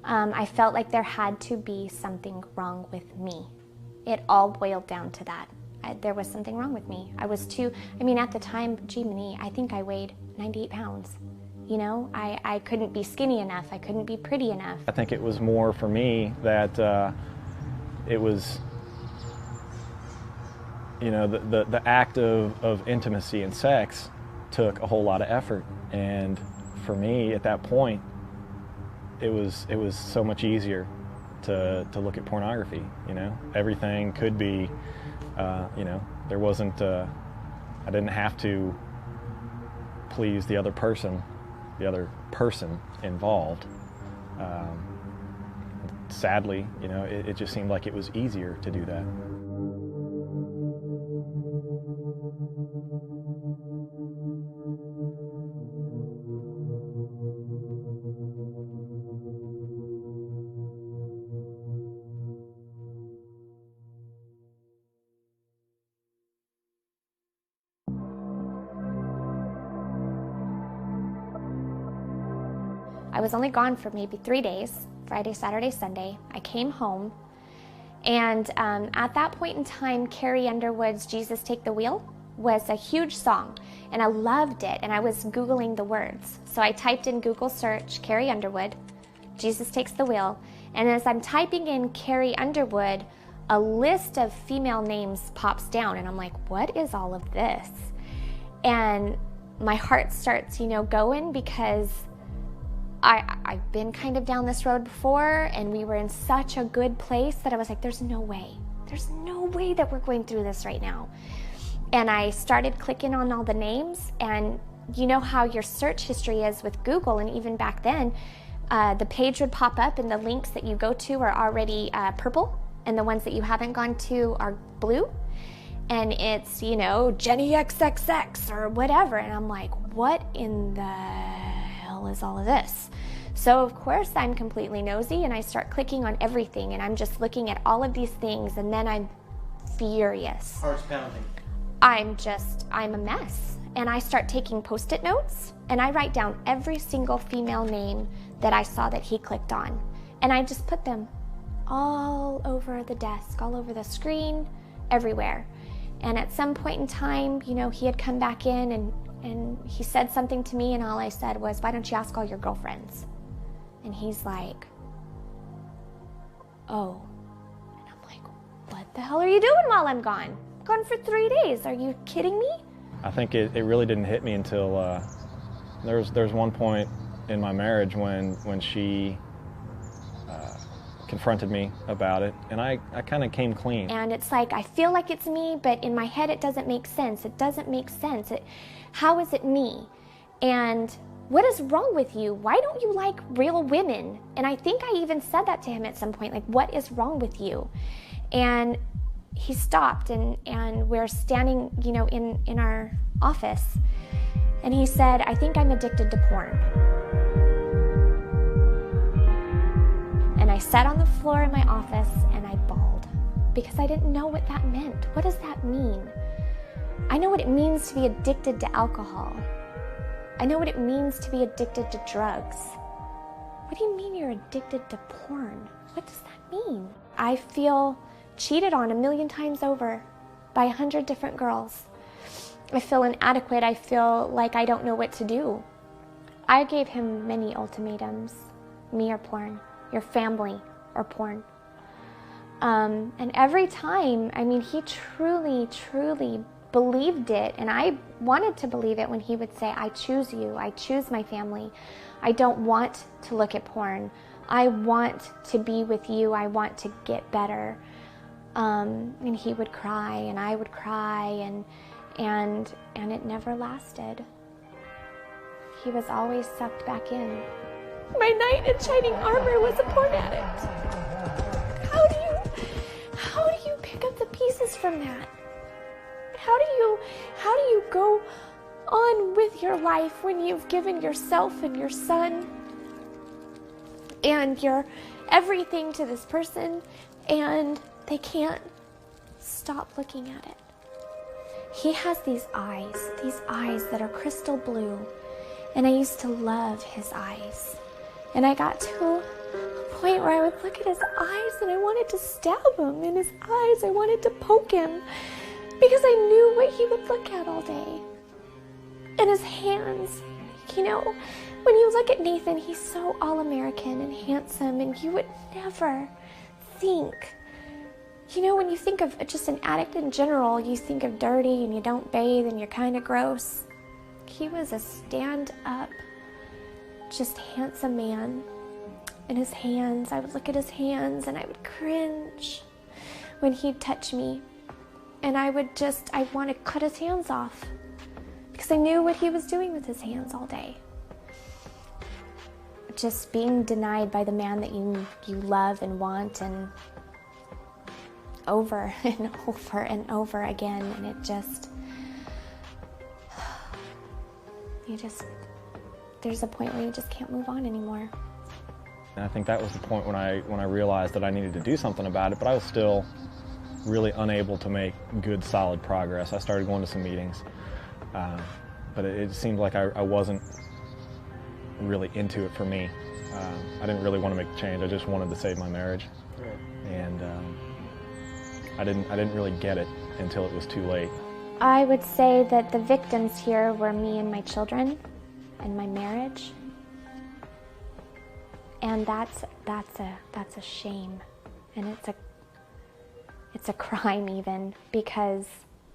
S12: I felt like there had to be something wrong with me. It all boiled down to that. There was something wrong with me. I was at the time, I think I weighed 98 pounds. You know, I couldn't be skinny enough. I couldn't be pretty enough.
S13: I think it was more for me that it was, you know, the act of intimacy and sex took a whole lot of effort. And for me, at that point, it was so much easier to look at pornography. You know, everything could be, you know, there wasn't, I didn't have to please the other person involved. Sadly, you know, it just seemed like it was easier to do that.
S12: I was only gone for maybe 3 days, Friday, Saturday, Sunday. I came home, and at that point in time, Carrie Underwood's Jesus Take the Wheel was a huge song, and I loved it, and I was Googling the words. So I typed in Google search, Carrie Underwood, Jesus Takes the Wheel, and as I'm typing in Carrie Underwood, a list of female names pops down, and I'm like, what is all of this? And my heart starts, you know, going, because I've been kind of down this road before, and we were in such a good place that I was like, there's no way that we're going through this right now. And I started clicking on all the names, and you know how your search history is with Google, and even back then, the page would pop up and the links that you go to are already purple, and the ones that you haven't gone to are blue. And it's, you know, Jenny XXX or whatever, and I'm like, what in the hell is all of this? So of course I'm completely nosy, and I start clicking on everything, and I'm just looking at all of these things, and then I'm furious.
S5: Heart's pounding.
S12: I'm a mess. And I start taking Post-it notes, and I write down every single female name that I saw that he clicked on. And I just put them all over the desk, all over the screen, everywhere. And at some point in time, you know, he had come back in, and he said something to me, and all I said was, why don't you ask all your girlfriends? And he's like, oh. And I'm like, what the hell are you doing while I'm gone? I'm gone for 3 days. Are you kidding me?
S13: I think it really didn't hit me until there's one point in my marriage when she confronted me about it, and I kind of came clean.
S12: And it's like, I feel like it's me, but in my head it doesn't make sense. It doesn't make sense. How is it me? And what is wrong with you? Why don't you like real women? And I think I even said that to him at some point, like, what is wrong with you? And he stopped, and we're standing, you know, in our office, and he said, I think I'm addicted to porn. And I sat on the floor in my office, and I bawled. because I didn't know what that meant. What does that mean? I know what it means to be addicted to alcohol. I know what it means to be addicted to drugs. What do you mean you're addicted to porn? What does that mean? I feel cheated on 1,000,000 times over by 100 different girls. I feel inadequate. I feel like I don't know what to do. I gave him many ultimatums. Me or porn, your family or porn. And every time, I mean, he truly, truly believed it. And I wanted to believe it when he would say, I choose you. I choose my family. I don't want to look at porn. I want to be with you. I want to get better. And he would cry and I would cry and it never lasted. He was always sucked back in. My knight in shining armor was a porn addict. How do you pick up the pieces from that? How do you go on with your life when you've given yourself and your son and your everything to this person and they can't stop looking at it? He has these eyes that are crystal blue, and I used to love his eyes. And I got to a point where I would look at his eyes and I wanted to stab him in his eyes. I wanted to poke him because I knew what he would look at all day. And his hands, you know, when you look at Nathan, he's so all-American and handsome, and you would never think, you know, when you think of just an addict in general, you think of dirty and you don't bathe and you're kind of gross. He was a stand-up, just handsome man. And his hands, I would look at his hands and I would cringe when he'd touch me. And I want to cut his hands off because I knew what he was doing with his hands all day. Just being denied by the man that you love and want, and over and over and over again, and it just, there's a point where you just can't move on anymore.
S13: And I think that was the point when I realized that I needed to do something about it, but I was still really unable to make good, solid progress. I started going to some meetings, but it seemed like I wasn't really into it for me. I didn't really want to make the change. I just wanted to save my marriage. Right. And I didn't really get it until it was too late.
S12: I would say that the victims here were me and my children and my marriage. And that's a shame. And it's a crime even, because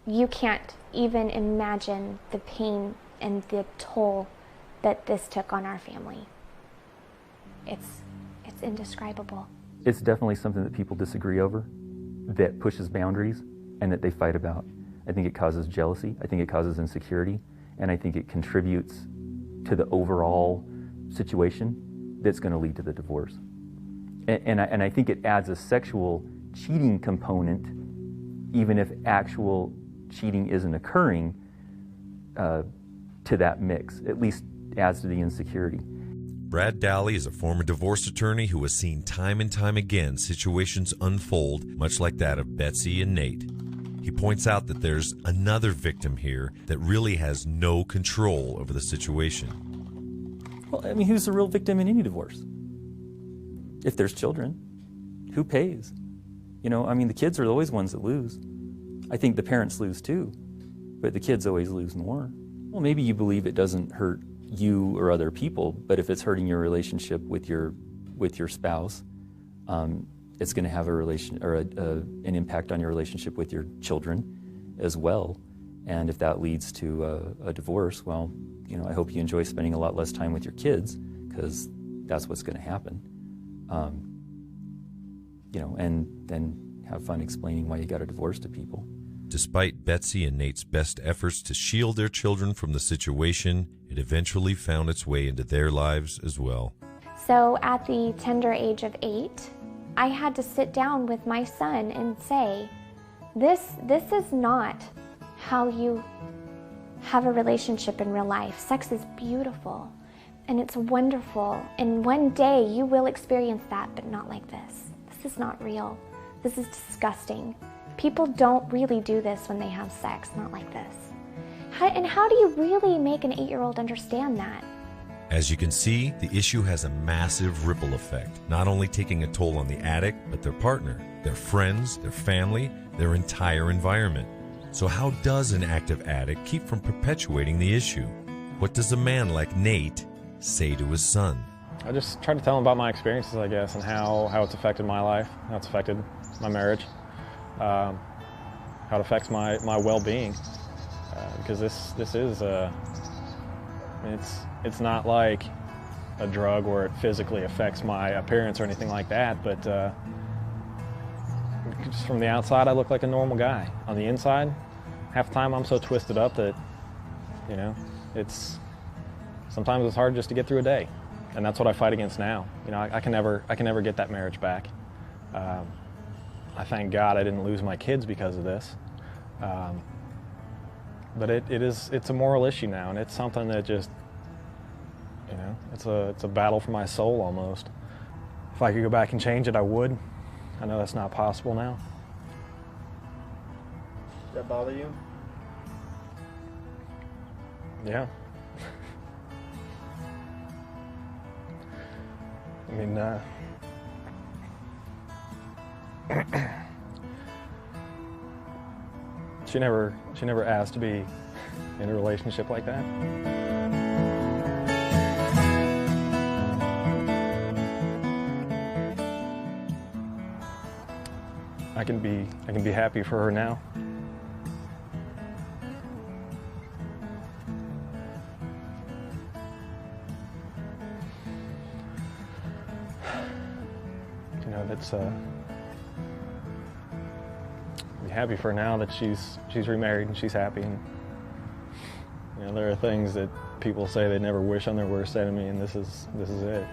S12: you can't even imagine the pain and the toll that this took on our family. It's indescribable.
S14: It's definitely something that people disagree over, that pushes boundaries, and that they fight about. I think it causes jealousy, I think it causes insecurity, and I think it contributes to the overall situation that's going to lead to the divorce. And I think it adds a sexual cheating component, even if actual cheating isn't occurring, to that mix. At least adds to the insecurity.
S1: Brad Dowley is a former divorce attorney who has seen time and time again situations unfold much like that of Betsy and Nate. He points out that there's another victim here that really has no control over the situation.
S14: Well, I mean, who's the real victim in any divorce? If there's children, who pays? You know, I mean, the kids are always ones that lose. I think the parents lose too, but the kids always lose more. Well, maybe you believe it doesn't hurt you or other people, but if it's hurting your relationship with your spouse, it's going to have an impact on your relationship with your children as well. And if that leads to a divorce, well, you know, I hope you enjoy spending a lot less time with your kids, because that's what's going to happen. You know, and then have fun explaining why you got a divorce to people.
S1: Despite Betsy and Nate's best efforts to shield their children from the situation, it eventually found its way into their lives as well.
S12: So at the tender age of 8, I had to sit down with my son and say, this is not how you have a relationship in real life. Sex is beautiful and it's wonderful, and one day you will experience that, but not like this. This is not real. This is disgusting. People don't really do this when they have sex, not like this. How do you really make an 8-year-old understand that?
S1: As you can see, the issue has a massive ripple effect, not only taking a toll on the addict, but their partner, their friends, their family, their entire environment. So how does an active addict keep from perpetuating the issue? What does a man like Nate say to his son?
S13: I just try to tell him about my experiences, I guess, and how it's affected my life, how it's affected my marriage, how it affects my well-being. Because this is it's not like a drug where it physically affects my appearance or anything like that, but just from the outside I look like a normal guy. On the inside, half the time I'm so twisted up that, you know, sometimes it's hard just to get through a day, and that's what I fight against now. You know, I can never get that marriage back. I thank God I didn't lose my kids because of this. But it's a moral issue now, and it's something that just, you know, it's a battle for my soul almost. If I could go back and change it, I would. I know that's not possible now.
S3: Does that bother you?
S13: Yeah. I mean, she never asked to be in a relationship like that. I can be happy for her now. You know, that's be happy for her now that she's remarried and she's happy. And you know, there are things that people say they never wish on their worst enemy, and this is it.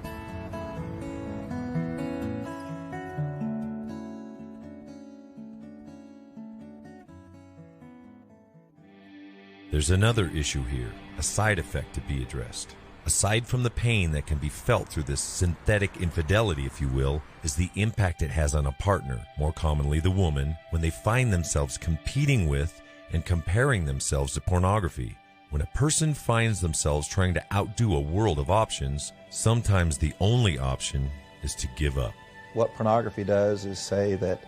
S1: There's another issue here, a side effect to be addressed. Aside from the pain that can be felt through this synthetic infidelity, if you will, is the impact it has on a partner, more commonly the woman, when they find themselves competing with and comparing themselves to pornography. When a person finds themselves trying to outdo a world of options, sometimes the only option is to give up.
S24: What pornography does is say that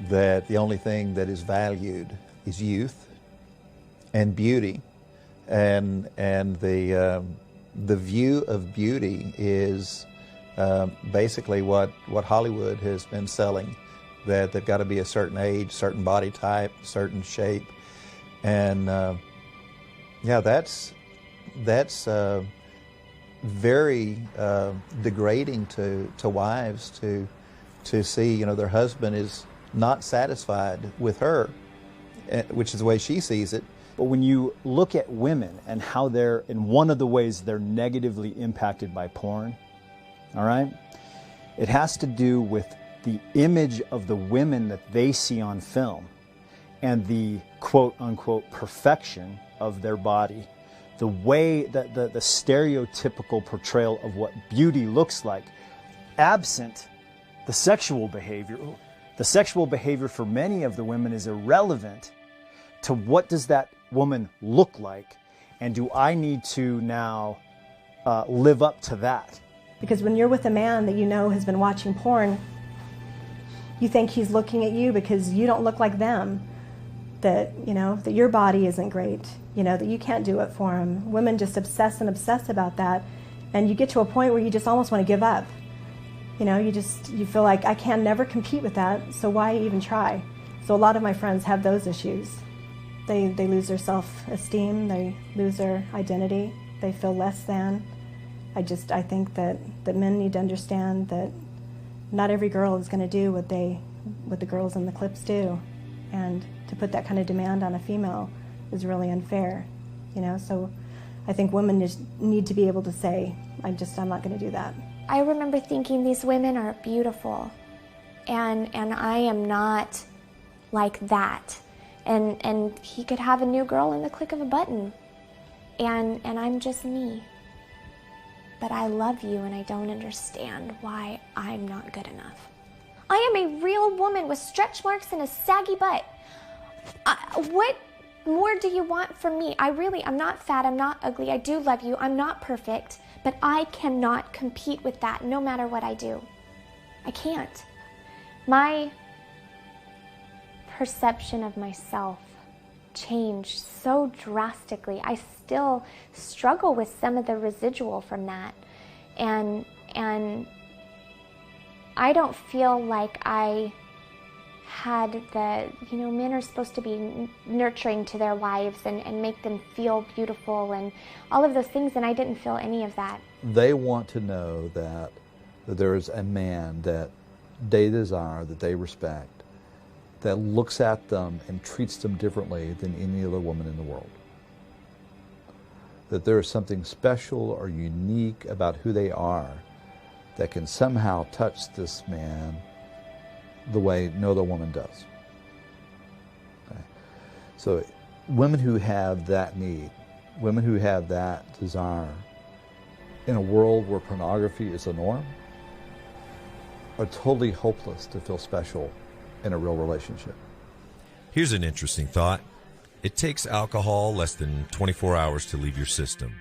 S24: the only thing that is valued is youth and beauty, and the view of beauty is basically what Hollywood has been selling, that they've got to be a certain age, certain body type, certain shape, and yeah, that's very degrading to wives to see, you know, their husband is not satisfied with her, which is the way she sees it.
S3: But when you look at women and how they're, in one of the ways they're negatively impacted by porn, all right, it has to do with the image of the women that they see on film and the quote-unquote perfection of their body, the way that the stereotypical portrayal of what beauty looks like, absent the sexual behavior. The sexual behavior for many of the women is irrelevant to what does that woman look like, and do I need to now live up to that?
S7: Because when you're with a man that you know has been watching porn, you think he's looking at you because you don't look like them, that, you know, that your body isn't great, you know, that you can't do it for him. Women just obsess about that, and you get to a point where you just almost want to give up. You know, you feel like I can never compete with that, so why even try? So a lot of my friends have those issues. They lose their self-esteem, they lose their identity, they feel less than. I think that men need to understand that not every girl is going to do what the girls in the clips do, and to put that kind of demand on a female is really unfair, you know. So I think women just need to be able to say, I'm not going to do that.
S12: I remember thinking these women are beautiful, and I am not like that. And he could have a new girl in the click of a button, and I'm just me. But I love you, and I don't understand why I'm not good enough. I am a real woman with stretch marks and a saggy butt. What more do you want from me? I'm not fat, I'm not ugly, I do love you, I'm not perfect, but I cannot compete with that no matter what I do. I can't. My perception of myself changed so drastically. I still struggle with some of the residual from that. And I don't feel like I had the, men are supposed to be nurturing to their wives and make them feel beautiful and all of those things, and I didn't feel any of that.
S25: They want to know that there is a man that they desire, that they respect, that looks at them and treats them differently than any other woman in the world. That there is something special or unique about who they are that can somehow touch this man the way no other woman does. Okay. So women who have that need, women who have that desire, in a world where pornography is the norm, are totally hopeless to feel special in a real relationship.
S1: Here's an interesting thought. It takes alcohol less than 24 hours to leave your system.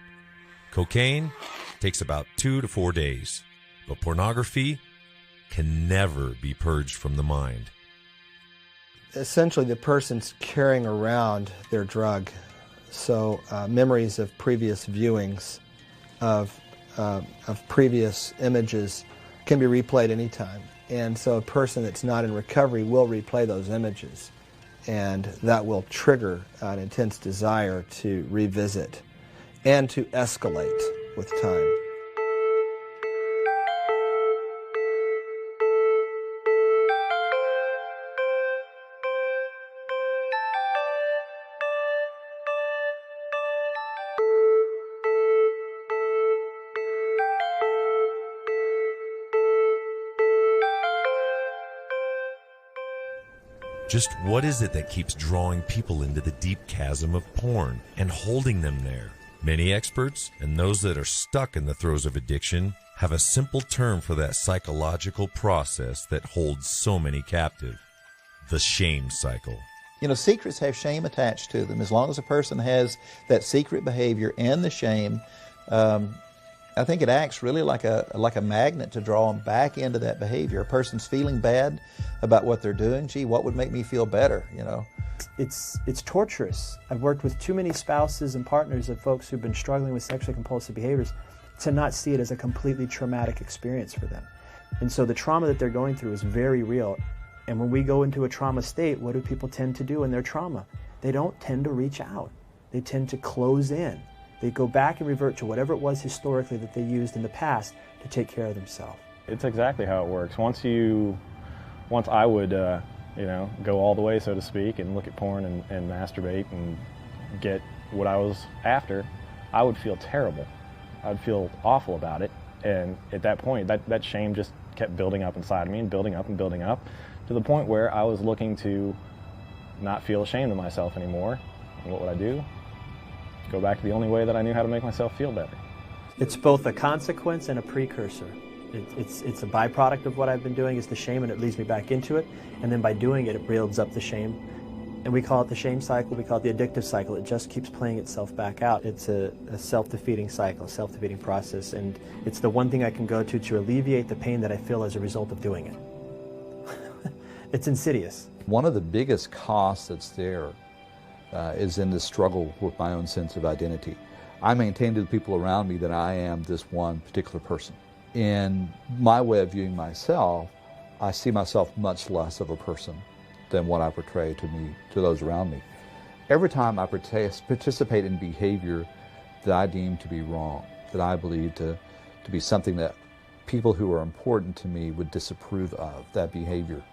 S1: Cocaine takes about 2 to 4 days. But pornography can never be purged from the mind.
S2: Essentially, the person's carrying around their drug. So memories of previous viewings, of previous images can be replayed anytime. And so a person that's not in recovery will replay those images. And that will trigger an intense desire to revisit and to escalate with time.
S1: Just what is it that keeps drawing people into the deep chasm of porn and holding them there? Many experts, and those that are stuck in the throes of addiction, have a simple term for that psychological process that holds so many captive: the shame cycle.
S24: Secrets have shame attached to them. As long as a person has that secret behavior and the shame, I think it acts really like a magnet to draw them back into that behavior. A person's feeling bad about what they're doing. Gee, what would make me feel better?
S5: It's torturous. I've worked with too many spouses and partners of folks who've been struggling with sexually compulsive behaviors to not see it as a completely traumatic experience for them. And so the trauma that they're going through is very real. And when we go into a trauma state, what do people tend to do in their trauma? They don't tend to reach out. They tend to close in. They go back and revert to whatever it was historically that they used in the past to take care of themselves.
S13: It's exactly how it works. Once I would, go all the way, so to speak, and look at porn and masturbate and get what I was after, I would feel terrible. I would feel awful about it. And at that point, that shame just kept building up inside of me and building up to the point where I was looking to not feel ashamed of myself anymore. And what would I do? Go back to the only way that I knew how to make myself feel better.
S5: It's both a consequence and a precursor. It's a byproduct of what I've been doing is the shame, and it leads me back into it. And then by doing it, it builds up the shame. And we call it the shame cycle, we call it the addictive cycle. It just keeps playing itself back out. It's a self-defeating cycle, self-defeating process. And it's the one thing I can go to alleviate the pain that I feel as a result of doing it. It's insidious.
S25: One of the biggest costs that's there is in this struggle with my own sense of identity. I maintain to the people around me that I am this one particular person. In my way of viewing myself, I see myself much less of a person than what I portray to those around me. Every time I participate in behavior that I deem to be wrong, that I believe to be something that people who are important to me would disapprove of, that behavior,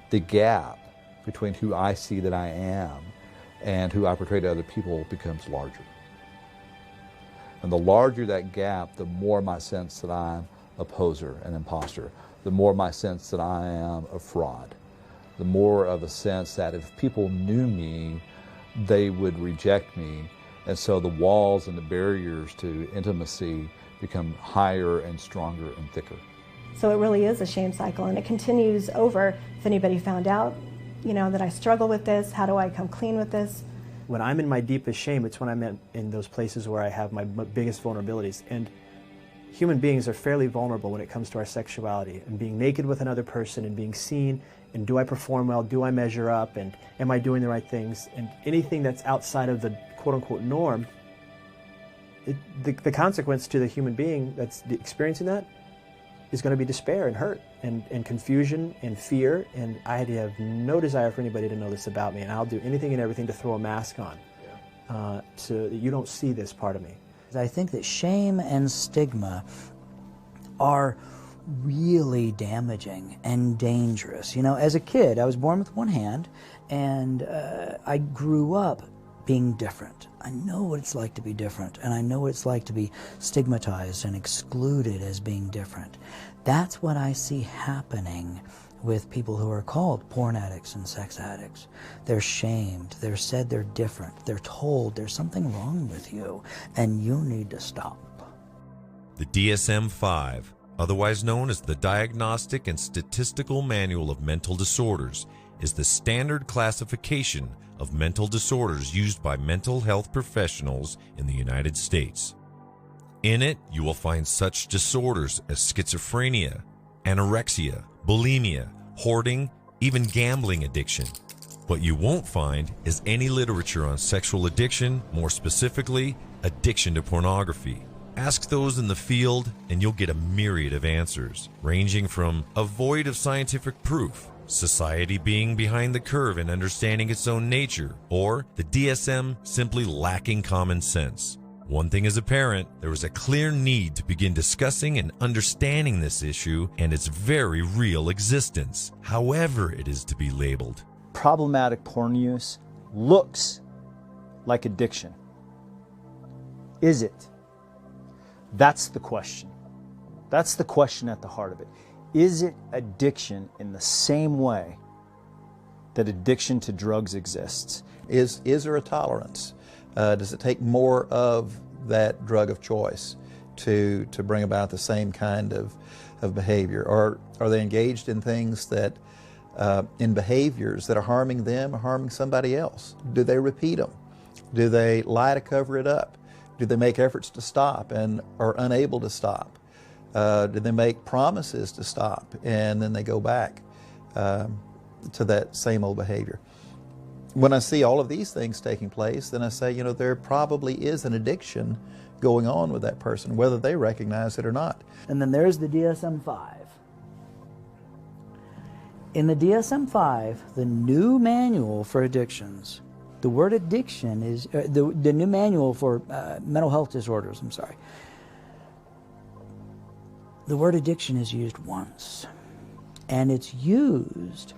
S25: the gap between who I see that I am and who I portray to other people becomes larger. And the larger that gap, the more my sense that I'm a poser, an imposter, the more my sense that I am a fraud, the more of a sense that if people knew me, they would reject me. And so the walls and the barriers to intimacy become higher and stronger and thicker.
S7: So it really is a shame cycle, and it continues over. If anybody found out, that I struggle with this, how do I come clean with this?
S5: When I'm in my deepest shame, it's when I'm in those places where I have my biggest vulnerabilities. And human beings are fairly vulnerable when it comes to our sexuality and being naked with another person and being seen, and do I perform well, do I measure up, and am I doing the right things? And anything that's outside of the quote-unquote norm, the consequence to the human being that's experiencing that is going to be despair and hurt and confusion and fear, and I have no desire for anybody to know this about me, and I'll do anything and everything to throw a mask on so that you don't see this part of me.
S4: I think that shame and stigma are really damaging and dangerous. As a kid, I was born with one hand, and I grew up being different. I know what it's like to be different, and I know what it's like to be stigmatized and excluded as being different. That's what I see happening with people who are called porn addicts and sex addicts. They're shamed, they're said they're different, they're told there's something wrong with you, and you need to stop.
S1: The DSM-5, otherwise known as the Diagnostic and Statistical Manual of Mental Disorders, is the standard classification of mental disorders used by mental health professionals in the United States. In it, you will find such disorders as schizophrenia, anorexia, bulimia, hoarding, even gambling addiction. What you won't find is any literature on sexual addiction, more specifically, addiction to pornography. Ask those in the field and you'll get a myriad of answers, ranging from a void of scientific proof, society being behind the curve in understanding its own nature, or the DSM simply lacking common sense. One thing is apparent, there is a clear need to begin discussing and understanding this issue and its very real existence, however it is to be labeled.
S3: Problematic porn use looks like addiction. Is it? That's the question. That's the question at the heart of it. Is it addiction in the same way that addiction to drugs exists?
S24: Is there a tolerance? Does it take more of that drug of choice to bring about the same kind of behavior? Or are they engaged in things that, in behaviors that are harming them or harming somebody else? Do they repeat them? Do they lie to cover it up? Do they make efforts to stop and are unable to stop? Do they make promises to stop and then they go back to that same old behavior? When I see all of these things taking place, then I say, there probably is an addiction going on with that person, whether they recognize it or not.
S4: And then there's the DSM-5. In the DSM-5, the new manual for addictions, the word addiction is, the new manual for mental health disorders, the word addiction is used once. And it's used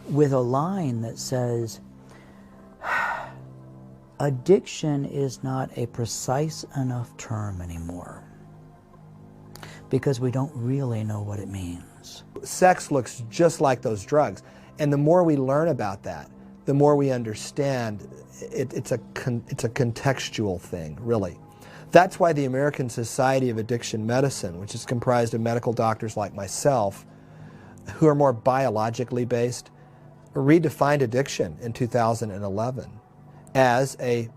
S4: with a line that says, addiction is not a precise enough term anymore because we don't really know what it means.
S2: Sex looks just like those drugs, and the more we learn about that, the more we understand it's a contextual thing, really. That's why the American Society of Addiction Medicine, which is comprised of medical doctors like myself, who are more biologically based, redefined addiction in 2011 as a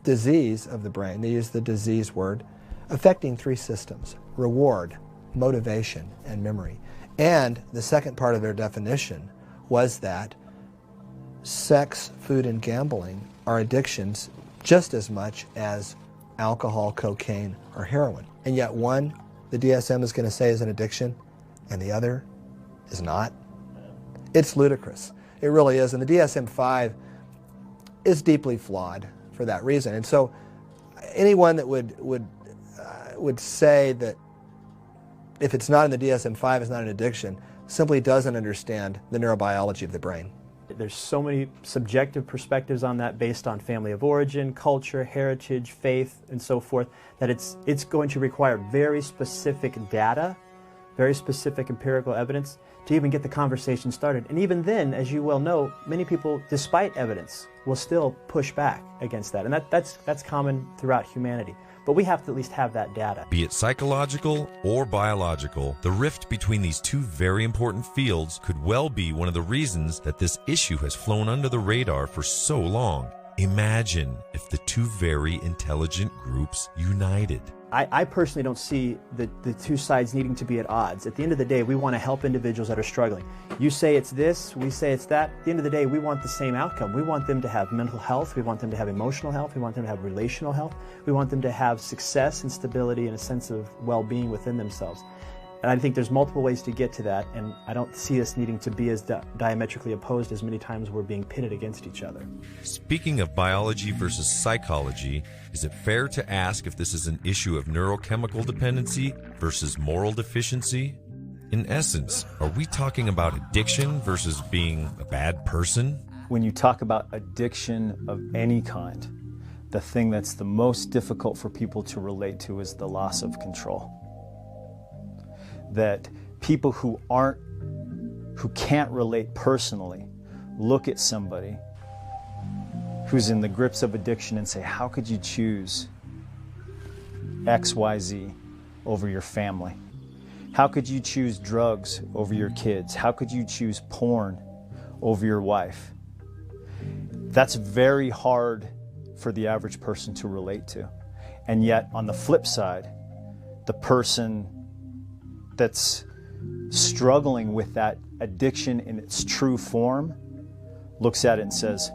S2: disease of the brain. They use the disease word, affecting three systems: reward, motivation, and memory. And the second part of their definition was that sex, food, and gambling are addictions just as much as alcohol, cocaine, or heroin. And yet one, the DSM is going to say is an addiction, and the other is not. It's ludicrous. It really is. And the DSM-5 is deeply flawed for that reason. And so anyone that would say that if it's not in the DSM-5, it's not an addiction, simply doesn't understand the neurobiology of the brain.
S5: There's so many subjective perspectives on that based on family of origin, culture, heritage, faith, and so forth, that it's going to require very specific data, very specific empirical evidence to even get the conversation started. And even then, as you well know, many people, despite evidence, will still push back against that. And that's common throughout humanity. But we have to at least have that data.
S1: Be it psychological or biological, the rift between these two very important fields could well be one of the reasons that this issue has flown under the radar for so long. Imagine if the two very intelligent groups united.
S5: I personally don't see the two sides needing to be at odds. At the end of the day, we want to help individuals that are struggling. You say it's this, we say it's that. At the end of the day, we want the same outcome. We want them to have mental health, we want them to have emotional health, we want them to have relational health, we want them to have success and stability and a sense of well-being within themselves. And I think there's multiple ways to get to that, and I don't see us needing to be as diametrically opposed as many times we're being pitted against each other.
S1: Speaking of biology versus psychology, is it fair to ask if this is an issue of neurochemical dependency versus moral deficiency? In essence, are we talking about addiction versus being a bad person?
S3: When you talk about addiction of any kind, the thing that's the most difficult for people to relate to is the loss of control. That people who can't relate personally look at somebody who's in the grips of addiction and say, how could you choose XYZ over your family? How could you choose drugs over your kids? How could you choose porn over your wife? That's very hard for the average person to relate to. And yet, on the flip side, the person that's struggling with that addiction in its true form looks at it and says,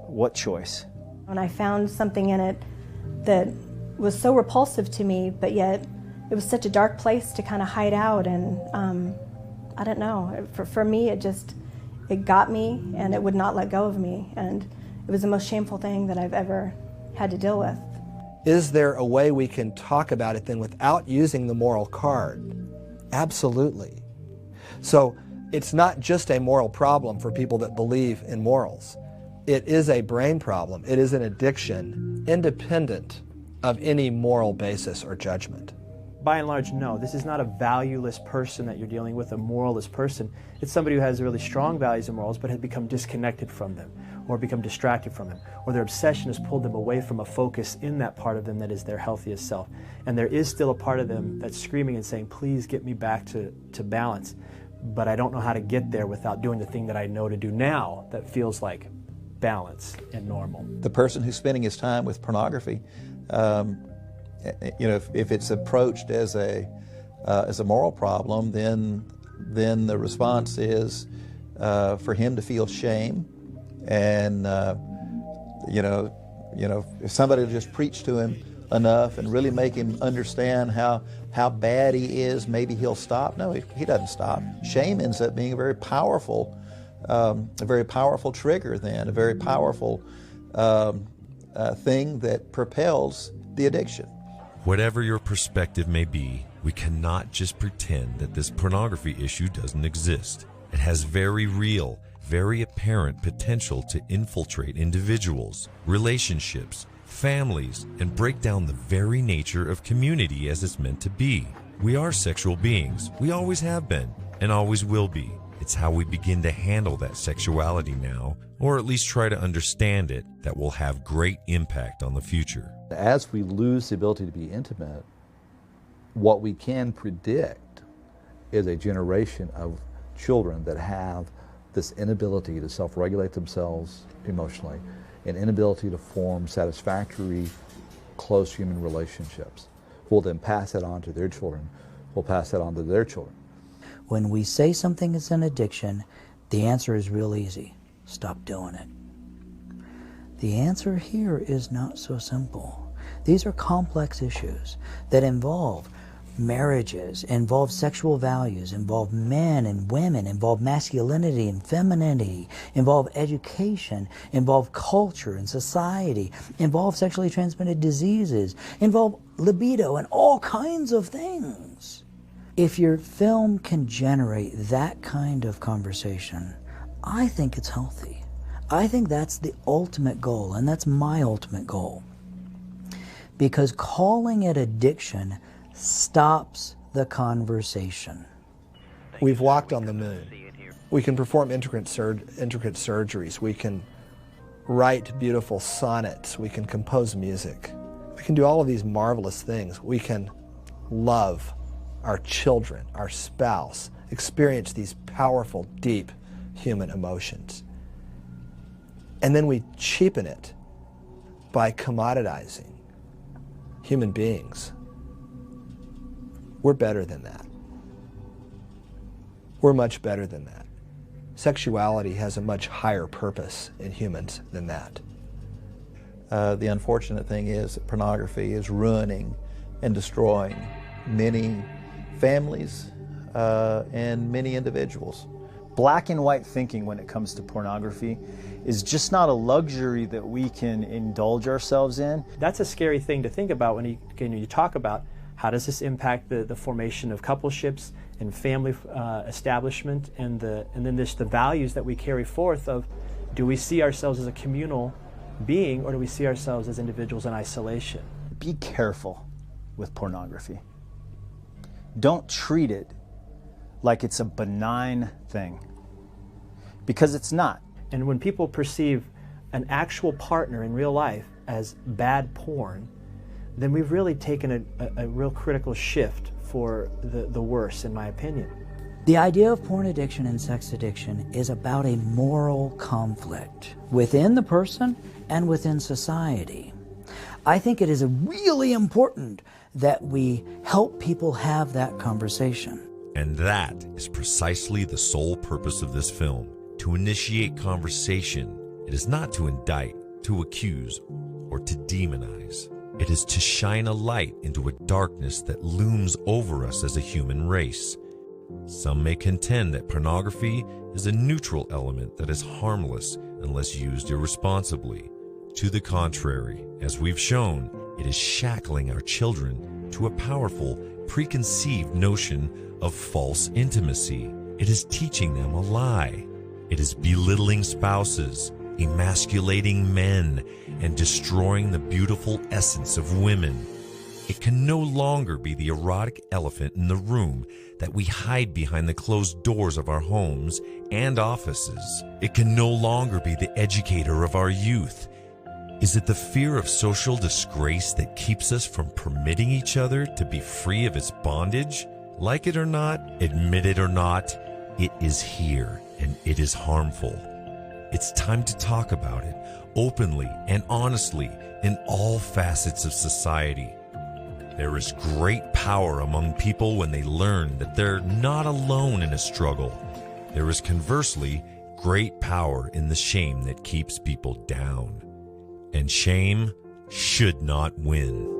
S3: what choice?
S7: When I found something in it that was so repulsive to me, but yet it was such a dark place to kind of hide out, and I don't know, for me it got me and it would not let go of me, and it was the most shameful thing that I've ever had to deal with.
S2: Is there a way we can talk about it then without using the moral card? Absolutely. So it's not just a moral problem for people that believe in morals. It is a brain problem. It is an addiction independent of any moral basis or judgment.
S5: By and large, no. This is not a valueless person that you're dealing with, a moralist person. It's somebody who has really strong values and morals but has become disconnected from them or become distracted from them, or their obsession has pulled them away from a focus in that part of them that is their healthiest self. And there is still a part of them that's screaming and saying, please get me back to balance. But I don't know how to get there without doing the thing that I know to do now that feels like balance and normal.
S24: The person who's spending his time with pornography, if it's approached as a moral problem, then the response is for him to feel shame, and if somebody will just preach to him enough and really make him understand how bad he is, maybe he'll stop. No, he doesn't stop. Shame ends up being a very powerful trigger. Then a very powerful thing that propels the addiction.
S1: Whatever your perspective may be, we cannot just pretend that this pornography issue doesn't exist. It has very real, very apparent potential to infiltrate individuals, relationships, families, and break down the very nature of community as it's meant to be. We are sexual beings. We always have been, and always will be. It's how we begin to handle that sexuality now, or at least try to understand it, that will have great impact on the future.
S25: As we lose the ability to be intimate, what we can predict is a generation of children that have this inability to self-regulate themselves emotionally, an inability to form satisfactory, close human relationships. We'll then pass that on to their children. We'll pass that on to their children.
S4: When we say something is an addiction, the answer is real easy. Stop doing it. The answer here is not so simple. These are complex issues that involve marriages, involve sexual values, involve men and women, involve masculinity and femininity, involve education, involve culture and society, involve sexually transmitted diseases, involve libido and all kinds of things. If your film can generate that kind of conversation, I think it's healthy. I think that's the ultimate goal, and that's my ultimate goal. Because calling it addiction stops the conversation.
S2: We've walked on the moon. We can perform intricate surgeries. We can write beautiful sonnets. We can compose music. We can do all of these marvelous things. We can love our children, our spouse, experience these powerful, deep human emotions. And then we cheapen it by commoditizing human beings. We're better than that. We're much better than that. Sexuality has a much higher purpose in humans than that.
S24: The unfortunate thing is that pornography is ruining and destroying many families and many individuals.
S3: Black and white thinking when it comes to pornography is just not a luxury that we can indulge ourselves in.
S5: That's a scary thing to think about when you talk about how does this impact the formation of coupleships and family establishment, and then the values that we carry forth of, do we see ourselves as a communal being, or do we see ourselves as individuals in isolation?
S3: Be careful with pornography. Don't treat it like it's a benign thing, because it's not.
S5: And when people perceive an actual partner in real life as bad porn, then we've really taken a real critical shift for the worse, in my opinion.
S4: The idea of porn addiction and sex addiction is about a moral conflict within the person and within society. I think it is really important that we help people have that conversation.
S1: And that is precisely the sole purpose of this film, to initiate conversation. It is not to indict, to accuse, or to demonize. It is to shine a light into a darkness that looms over us as a human race. Some may contend that pornography is a neutral element that is harmless unless used irresponsibly. To the contrary, as we've shown, it is shackling our children to a powerful, preconceived notion of false intimacy. It is teaching them a lie. It is belittling spouses, emasculating men, and destroying the beautiful essence of women. It can no longer be the erotic elephant in the room that we hide behind the closed doors of our homes and offices. It can no longer be the educator of our youth. Is it the fear of social disgrace that keeps us from permitting each other to be free of its bondage? Like it or not, admit it or not, it is here and it is harmful. It's time to talk about it openly and honestly in all facets of society. There is great power among people when they learn that they're not alone in a struggle. There is conversely great power in the shame that keeps people down. And shame should not win.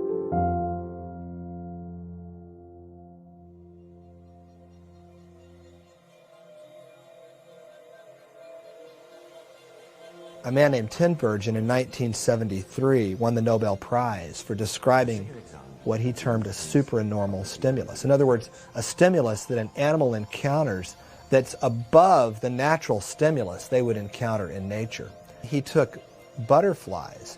S2: A man named Tinbergen in 1973 won the Nobel Prize for describing what he termed a supranormal stimulus. In other words, a stimulus that an animal encounters that's above the natural stimulus they would encounter in nature. He took butterflies,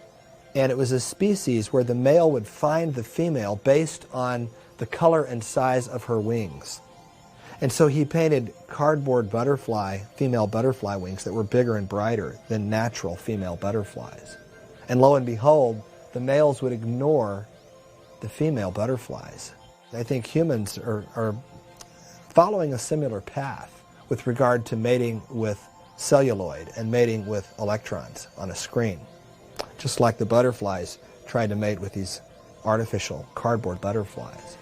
S2: and it was a species where the male would find the female based on the color and size of her wings. And so he painted cardboard female butterfly wings that were bigger and brighter than natural female butterflies. And lo and behold, the males would ignore the female butterflies. I think humans are following a similar path with regard to mating with celluloid and mating with electrons on a screen. Just like the butterflies tried to mate with these artificial cardboard butterflies.